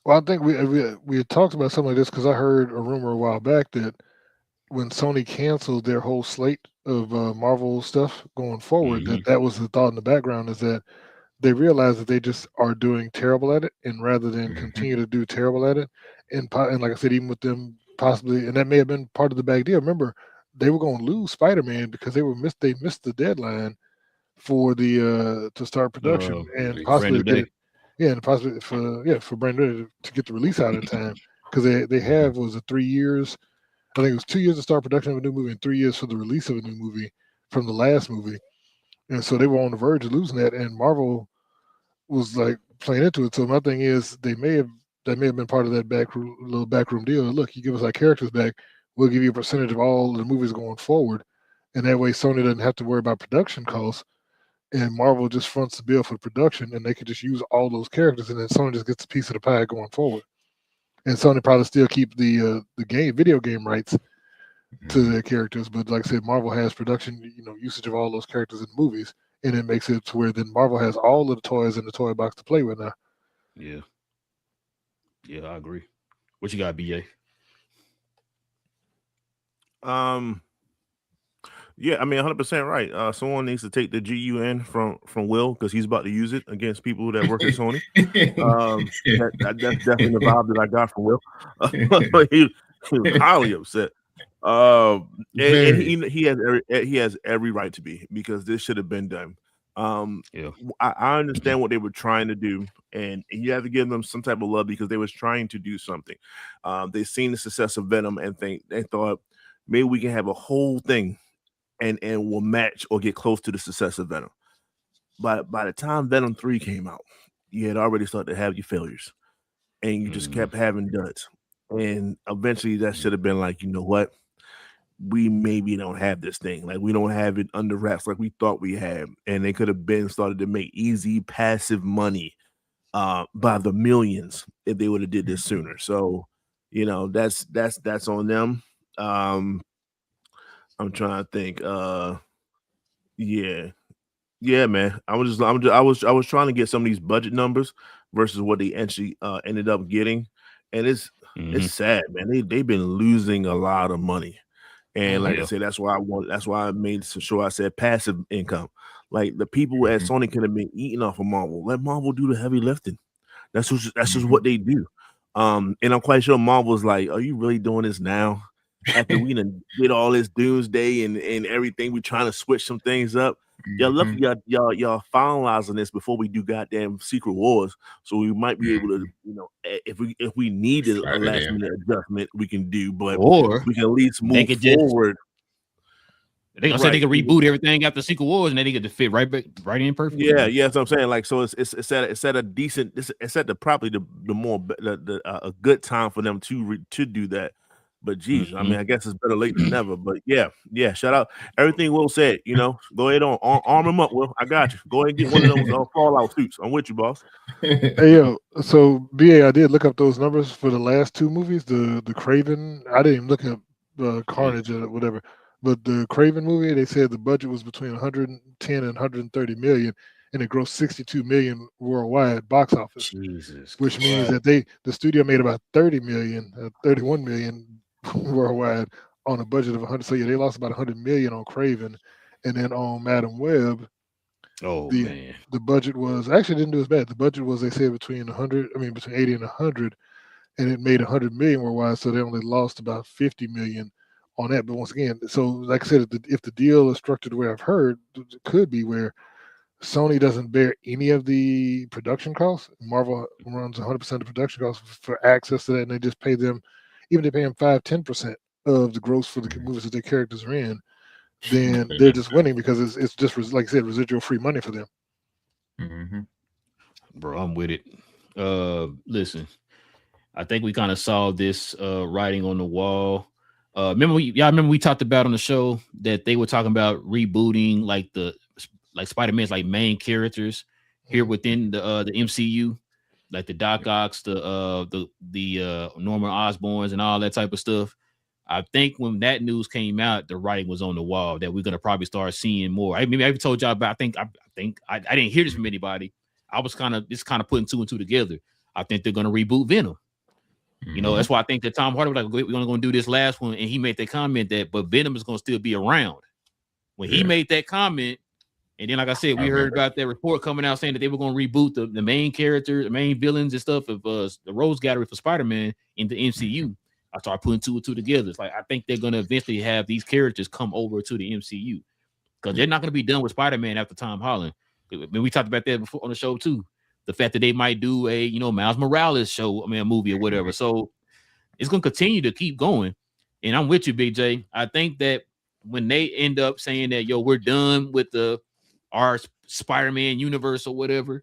Well, I think we had talked about something like this because I heard a rumor a while back that when Sony canceled their whole slate of Marvel stuff going forward, Mhm. that was the thought in the background is that they realize that they just are doing terrible at it, and rather than continue to do terrible at it, and like I said, even with them possibly, and that may have been part of the bad deal. Remember, they were going to lose Spider-Man because they missed the deadline for the to start production and Release. possibly Brand to new get day. it, yeah, and possibly for brand new to get the release out in time because they have was it 3 years. I think it was 2 years to start production of a new movie and 3 years for the release of a new movie from the last movie, and so they were on the verge of losing that, and Marvel was like playing into it. So my thing is, that may have been part of that little backroom deal. Look, you give us our characters back, we'll give you a percentage of all the movies going forward, and that way Sony doesn't have to worry about production costs, and Marvel just fronts the bill for production, and they could just use all those characters, and then Sony just gets a piece of the pie going forward. And Sony probably still keep the video game rights to their characters, but like I said, Marvel has production, usage of all those characters in movies, and it makes it to where then Marvel has all of the toys in the toy box to play with now. Yeah. Yeah, I agree. What you got, BA? Yeah, I mean, 100% right. Someone needs to take the GUN from Will because he's about to use it against people that work at Sony. That's definitely the vibe that I got from Will. he was highly upset. And he has every right to be because this should have been done. Yeah. I understand what they were trying to do, and you have to give them some type of love because they was trying to do something. They've seen the success of Venom and they thought maybe we can have a whole thing and will match or get close to the success of Venom. But by the time Venom 3 came out, you had already started to have your failures, and you just kept having duds. And eventually, that should have been like, you know what? We maybe don't have this thing. Like, we don't have it under wraps like we thought we had. And they could have been started to make easy, passive money by the millions if they would have did this sooner. So, that's on them. I'm trying to think. Yeah, man. I was trying to get some of these budget numbers versus what they actually ended up getting, and it's sad, man. They've been losing a lot of money, and like I said, that's why I made sure I said passive income. Like the people at Sony could have been eating off of Marvel. Let Marvel do the heavy lifting. That's just what they do. And I'm quite sure Marvel's like, are you really doing this now? After we done did all this doomsday and everything, we're trying to switch some things up. y'all lucky y'all finalizing this before we do goddamn Secret Wars, so we might be able to, if we needed a last minute adjustment, we can do, but or we can at least move forward. They gonna say they can reboot everything after Secret Wars, and then they get to fit right in perfectly. Yeah, that's what I'm saying. Like, so it's at a decent, it's at probably a good time for them to do that. But geez, I mean, I guess it's better late than never. But yeah. Shout out everything Will said. Go ahead on arm him up, Will. I got you. Go ahead and get one of those Fallout suits. I'm with you, boss. Hey yo, so BA, I did look up those numbers for the last two movies. The Craven, I didn't even look up Carnage or whatever. But the Craven movie, they said the budget was between 110 and 130 million, and it grossed 62 million worldwide box office. Jesus, which means that the studio made about 31 million worldwide on a budget of 100. So yeah, they lost about 100 million on Craven, and then on Madam Web, the budget was actually didn't do as bad. The budget was, they said, between 80 and 100, and it made 100 million worldwide. So they only lost about 50 million on that. But once again, so like I said, if the deal is structured the way I've heard, it could be where Sony doesn't bear any of the production costs. Marvel runs 100% of the production costs for access to that, and they just pay them, even if they pay them 5-10% of the gross for the movies that their characters are in, then they're just winning because it's just, like I said, residual free money for them. Mm-hmm. Bro, I'm with it. Listen, I think we kind of saw this writing on the wall. Remember we talked about on the show that they were talking about rebooting like Spider-Man's like main characters here within the MCU, like the Doc Ocks, the Norman Osborns and all that type of stuff. I think when that news came out, the writing was on the wall that we're gonna probably start seeing more. I told y'all about. I didn't hear this from anybody. I was kind of putting two and two together. I think they're gonna reboot Venom. That's why I think that Tom Hardy was like, we're gonna do this last one, and he made that comment but Venom is gonna still be around. When he made that comment, and then like I said, we heard about that report coming out saying that they were gonna reboot the main characters, the main villains and stuff of the Rose Gallery for Spider-Man in the MCU. I started putting two and two together. It's like I think they're gonna eventually have these characters come over to the MCU because they're not gonna be done with Spider-Man after Tom Holland. I mean, we talked about that before on the show too. The fact that they might do a Miles Morales show, a movie or whatever. So it's gonna continue to keep going. And I'm with you, Big J. I think that when they end up saying that, we're done with our Spider-Man universe or whatever,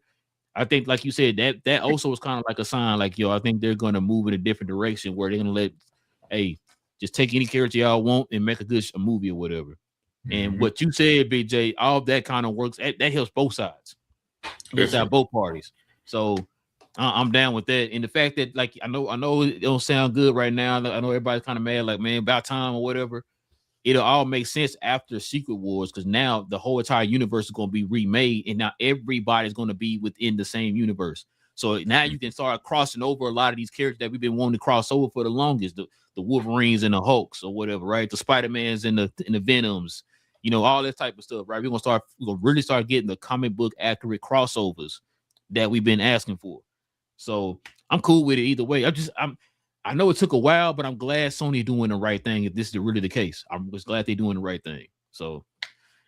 I think, like you said, that also was kind of like a sign, like, I think they're gonna move in a different direction where they're gonna just take any character y'all want and make a movie or whatever. Mm-hmm. And what you said, Big J, all of that kind of works. That helps both sides. Helps out both parties. So I'm down with that. And the fact that, like, I know it don't sound good right now. I know everybody's kind of mad, like, man, about time or whatever. It'll all make sense after Secret Wars because now the whole entire universe is going to be remade, and now everybody's going to be within the same universe. So now you can start crossing over a lot of these characters that we've been wanting to cross over for the longest, the Wolverines and the Hulks or whatever, right? The Spider-Mans and the Venoms, all that type of stuff, right? We're gonna really start getting the comic book accurate crossovers that we've been asking for. So I'm cool with it either way. I know it took a while, but I'm glad Sony doing the right thing. If this is really the case, I'm just glad they're doing the right thing. So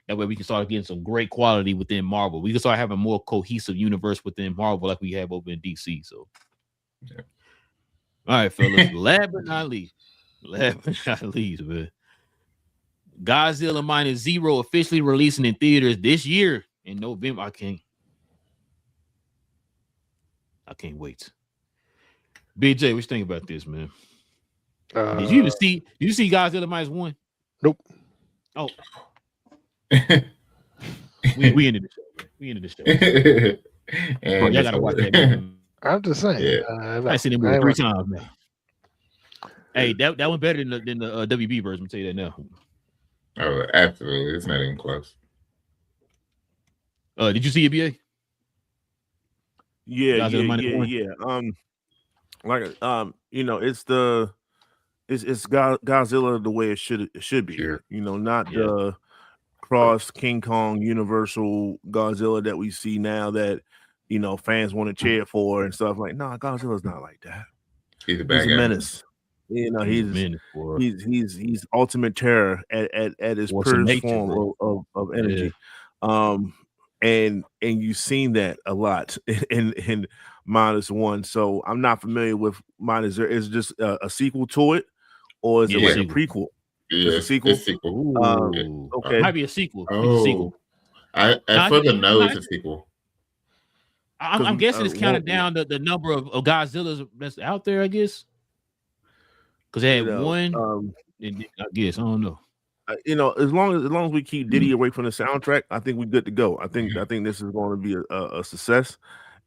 that way we can start getting some great quality within Marvel. We can start having a more cohesive universe within Marvel like we have over in DC. So, all right, fellas. last but not least, man. Godzilla Minus Zero officially releasing in theaters this year in November. I can't wait. BJ, what you think about this, man? Did you see Godzilla Minus One? Nope. Oh, we ended the show. Man. We ended the show. Bro, y'all gotta watch that. Man. I'm just saying. I seen it 3 times, man. Hey, that one better than the WB version. I'll tell you that now. Oh, absolutely. It's not even close. Did you see it, BA? Yeah. It's Godzilla the way it should be. Sure. Not the cross King Kong Universal Godzilla that we see now that fans want to cheer for and stuff. Like, no, Godzilla's not like that. He's a bad guy. Menace. He's ultimate terror at his purest form of energy. And you've seen that a lot in -1. So I'm not familiar with -0. Is it just a sequel to it, or is it Yeah, like a sequel. prequel? Yes, It's a sequel. it's sequel. Ooh. Okay. Might be a sequel. It's a sequel. I Nah, for the nah, nose, it's sequel. I'm guessing it's counted down the number of Godzillas that's out there, I guess. Because they had one, and I guess I don't know. As long as we keep Diddy away from the soundtrack, I think we're good to go. I think this is going to be a success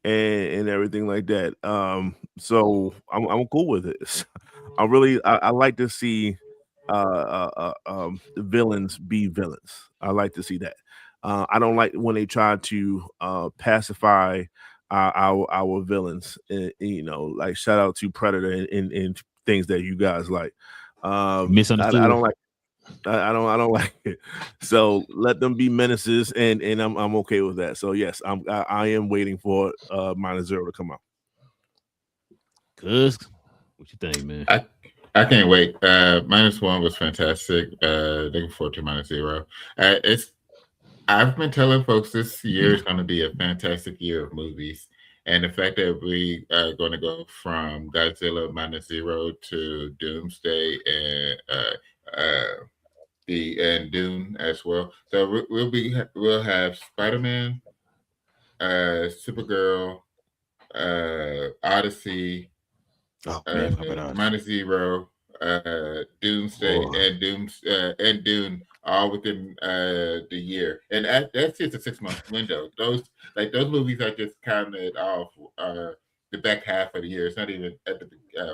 and everything like that. So I'm cool with it. I like to see the villains be villains. I like to see that. I don't like when they try to pacify our villains. Like shout out to Predator and things that you guys like. Misunderstood. I don't like. I don't like it. So let them be menaces, and I'm okay with that. So yes, I am waiting for -0 to come out. Cuz, what you think, man? I can't wait. -1 was fantastic. Looking forward to -0. I've been telling folks this year is going to be a fantastic year of movies, and the fact that we are going to go from Godzilla -0 to Doomsday and Dune as well. So we'll have Spider-Man, Supergirl, Odyssey, -0, Doomsday, and Dune, all within the year, and that's just a 6-month window. Those movies are just counted off the back half of the year. It's not even at the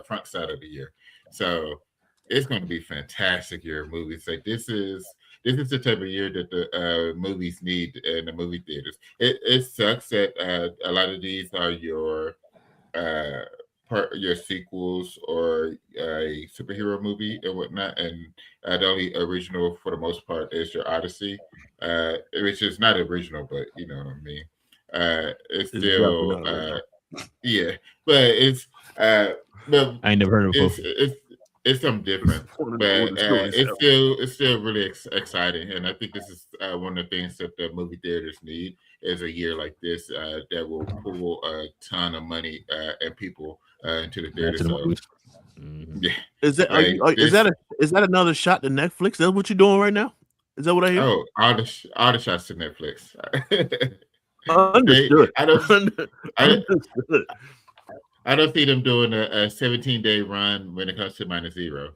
front side of the year. So it's going to be a fantastic year of movies. Like this is the type of year that the movies need in the movie theaters. It sucks that a lot of these are your sequels or a superhero movie and whatnot, and the only original for the most part is your Odyssey, which is not original, but you know what I mean. It's still yeah, but it's but I ain't never heard of it before. It's something different, but it's still really exciting, and I think this is one of the things that the movie theaters need is a year like this that will pull a ton of money and people into the theater. Yeah, is that another shot to Netflix? That's what you're doing right now? Is that what I hear? Oh, all the shots to Netflix. Understood. I don't see them doing a 17-day run when it comes to -0.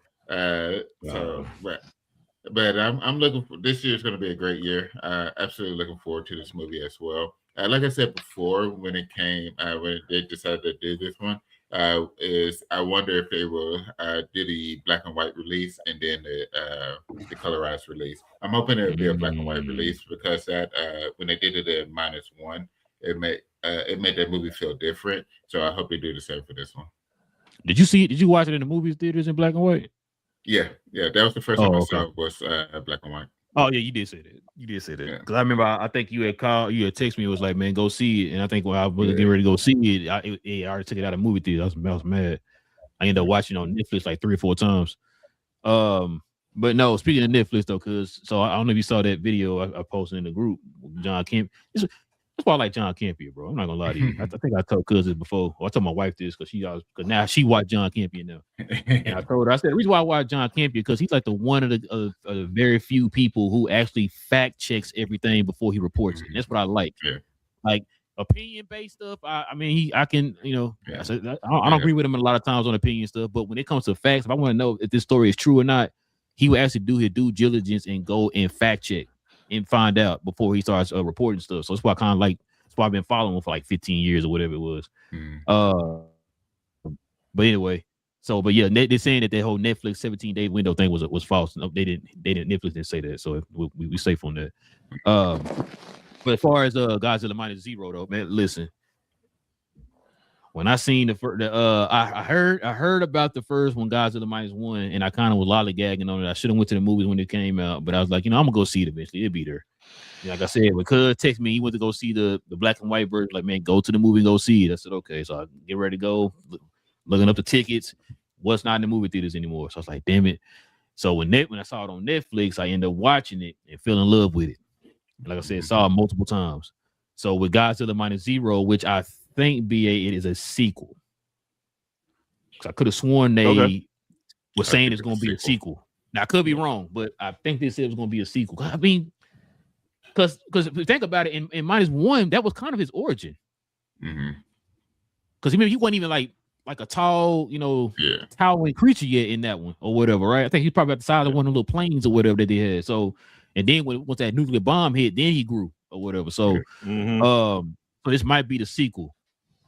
But I'm looking for this year is going to be a great year. Absolutely looking forward to this movie as well. Like I said before, when it came, when they decided to do this one, is I wonder if they will do the black and white release and then the colorized release. I'm hoping it'll be a black and white release because that when they did it at -1, it made that movie feel different. So I hope they do the same for this one. Did you watch it in the movie theaters in black and white? Yeah, that was the first time I saw it was black and white. Oh yeah, you did say that. Because I remember I think you had texted me. It was like, man, go see it. And I think when I was getting ready to go see it, I already took it out of movie theater. I was mad. I ended up watching it on Netflix like 3 or 4 times. But no, speaking of Netflix though, I don't know if you saw that video I posted in the group with John Kemp. That's why I like John Campion, bro. I'm not gonna lie to you. I think I told Cuz this before. Or I told my wife this because now she watched John Campion now. And I told her, I said the reason why I watch John Campion because he's like the one of the very few people who actually fact checks everything before he reports it. And that's what I like. Yeah. Like opinion based stuff. I don't agree with him a lot of times on opinion stuff. But when it comes to facts, if I want to know if this story is true or not, he will actually do his due diligence and go and fact check and find out before he starts reporting stuff. So that's why that's why I've been following him for like 15 years or whatever it was. But anyway, but yeah, they're saying that whole Netflix 17-day window thing was false. No, Netflix didn't say that, so we safe on that. But as far as Godzilla -0 though, man, listen. When I seen I heard about the first one, Godzilla -1, and I kind of was lollygagging on it. I should have went to the movies when it came out, but I was like, I'm gonna go see it eventually. It'll be there. Like I said, because text me, he went to go see the black and white version. Like, man, go to the movie and go see it. I said, okay. So I get ready to go, looking up the tickets. What's not in the movie theaters anymore? So I was like, damn it. So when I saw it on Netflix, I ended up watching it and fell in love with it. Like I said, saw it multiple times. So with Godzilla Minus Zero, which I think BA it is a sequel. Because I could have sworn they were saying it's going to be a sequel. Now I could be wrong, but I think they said it was going to be a sequel. I mean, because if you think about it, in Minus One, that was kind of his origin. Because remember, he wasn't even like a tall, towering creature yet in that one or whatever, right? I think he's probably at the size of one of the little planes or whatever that they had. So, and then once that nuclear bomb hit, then he grew or whatever. So, so this might be the sequel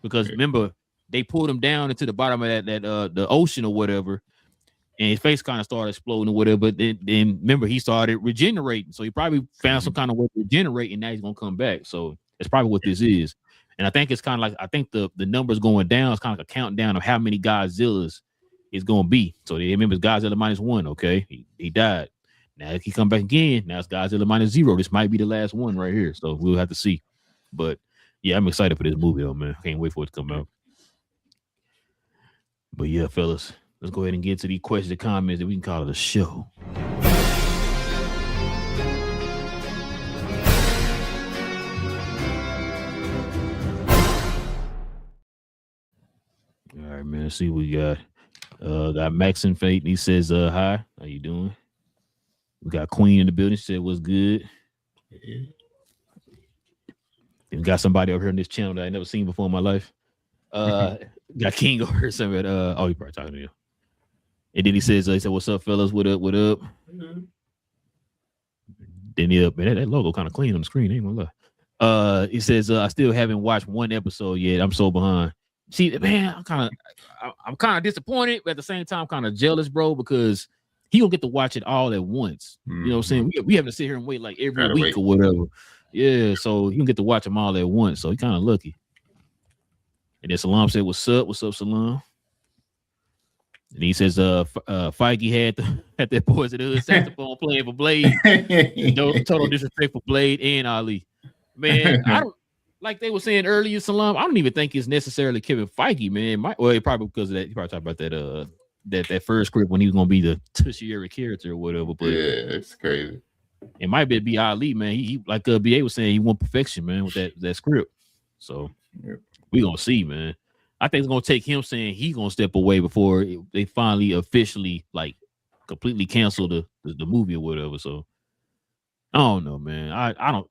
because remember they pulled him down into the bottom of that the ocean or whatever, and his face kind of started exploding or whatever. But then remember he started regenerating, so he probably found some kind of way to regenerate, and now he's gonna come back. So that's probably what this is. And I think it's kind of like, I think the numbers going down is kind of like a countdown of how many Godzillas it's going to be. So they remember it's Godzilla Minus One, okay? He died. Now if he come back again, now it's Godzilla Minus Zero. This might be the last one right here. So we'll have to see. But yeah, I'm excited for this movie though, man. Can't wait for it to come out. But yeah, fellas, let's go ahead and get to these questions and comments that we can call it a show. All right, man. Let's see what we got. Got Max and Fate. He says, hi. How you doing? We got Queen in the building. She said, what's good? We got somebody over here on this channel that I never seen before in my life. Got King over here. Somewhere. Oh, he probably talking to you. And then he said, what's up, fellas? What up? What up? Then man, that logo kind of clean on the screen. Ain't gonna lie. He says, I still haven't watched one episode yet. I'm so behind. See, man, I'm kind of disappointed, but at the same time, kind of jealous, bro, because he gonna get to watch it all at once. You know what I'm saying? We have to sit here and wait like every week or whatever. Yeah, so he can get to watch them all at once. So he kind of lucky. And then Salam said, "What's up? What's up, Salam?" And he says, Feige had that Boys in the Hood saxophone playing for Blade. Total disrespect for Blade and Ali. Man, I don't. Like they were saying earlier, Salam, I don't even think it's necessarily Kevin Feige, man. Probably because of that. He probably talked about that first script when he was gonna be the tertiary character or whatever. But yeah, it's crazy. It might be Ali, man. He like BA was saying, he want perfection, man, with that script. So we gonna see, man. I think it's gonna take him saying he's gonna step away before they finally officially like completely cancel the movie or whatever. So I don't know, man. I don't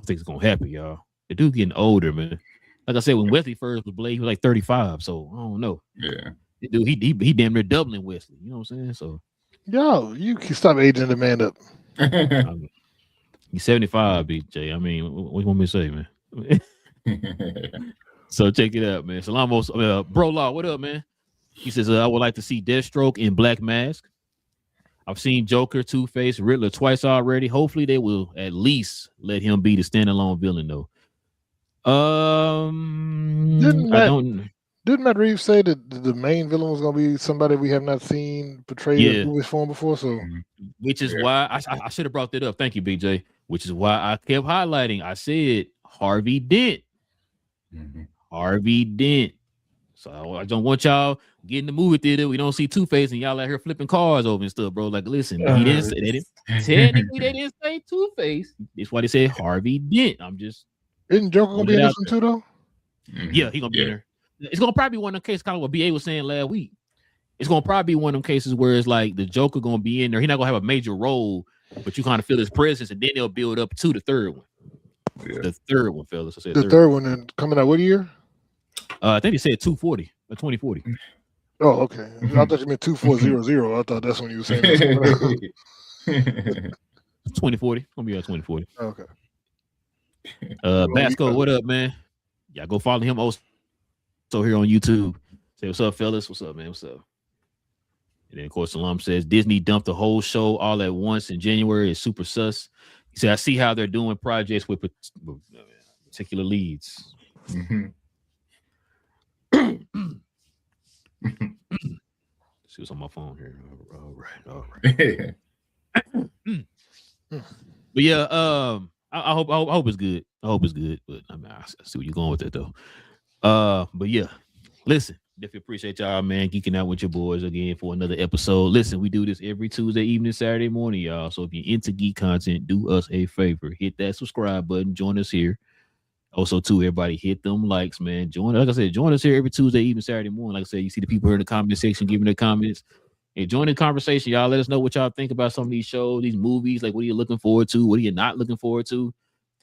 think it's gonna happen, y'all. The dude getting older, man. Like I said, when Wesley first was Blade, he was like 35. So I don't know. Yeah, the dude, he damn near doubling Wesley. You know what I'm saying? So yo, you can stop aging the man up. He's 75, BJ. I mean, what you want me to say, man? So check it out, man. Salamos, Bro Law, what up, man? He says, I would like to see Deathstroke in Black Mask. I've seen Joker, Two-Face, Riddler twice already. Hopefully they will at least let him be the standalone villain, though. Didn't Matt Reeves say that the main villain was going to be somebody we have not seen portrayed in movie form before? So, which is why I should have brought that up. Thank you, BJ. Which is why I kept highlighting. I said Harvey Dent. Harvey Dent. So I don't want y'all get in the movie theater. We don't see Two-Face and y'all out here flipping cars over and stuff, bro. Like, listen, he didn't say that. Technically, they didn't say Two-Face. That's why they said Harvey Dent. I'm just. Isn't Joker gonna be in this one too, though? Yeah, he gonna be in there. It's gonna probably be one of them cases, kind of what BA was saying last week. It's gonna probably be one of them cases where it's like the Joker gonna be in there. He's not gonna have a major role, but you kind of feel his presence, and then they'll build up to the third one. Yeah. The third one, fellas. I said the third one, and coming out what year? I think he said 240 or 2040. Oh, okay. I thought you meant 2400. I thought that's when you were saying 2040. Gonna be at 2040. Okay. Basco, what up, man? Y'all go follow him also here on YouTube. Say what's up, fellas. What's up, man? What's up? And then of course Salam says Disney dumped the whole show all at once in January. It's super sus. He said, I see how they're doing projects with particular leads. See what's on my phone here. All right. But yeah, I hope it's good. I hope it's good. But I mean, I see where you're going with that though. But yeah, listen, Definitely appreciate y'all, man, geeking out with your boys again for another episode. Listen, we do this every Tuesday evening, Saturday morning, y'all. So if you're into geek content, do us a favor. Hit that subscribe button. Join us here. Also, too, everybody hit them likes, man. Like I said, join us here every Tuesday evening, Saturday morning. Like I said, you see the people here in the comment section giving their comments. Hey, join the conversation, y'all. Let us know what y'all think about some of these shows, these movies. Like, what are you looking forward to? What are you not looking forward to?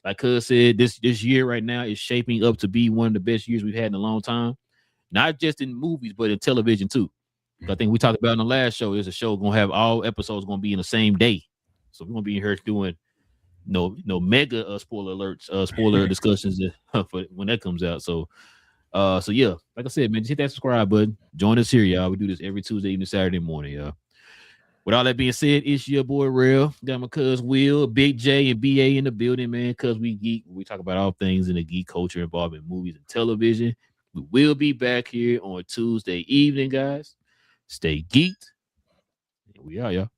Like Cuz said, this year right now is shaping up to be one of the best years we've had in a long time. Not just in movies, but in television too. I think we talked about in the last show. There's a show gonna have all episodes gonna be in the same day, so we're gonna be here doing no mega spoiler alerts, spoiler discussions for when that comes out. So yeah, like I said, man, just hit that subscribe button. Join us here, y'all. We do this every Tuesday evening, Saturday morning, y'all. With all that being said, it's your boy Real. Got my cuz Will, Big J, and BA in the building, man. Cuz we geek. We talk about all things in the geek culture involving movies and television. We will be back here on Tuesday evening, guys. Stay geeked. We are, y'all.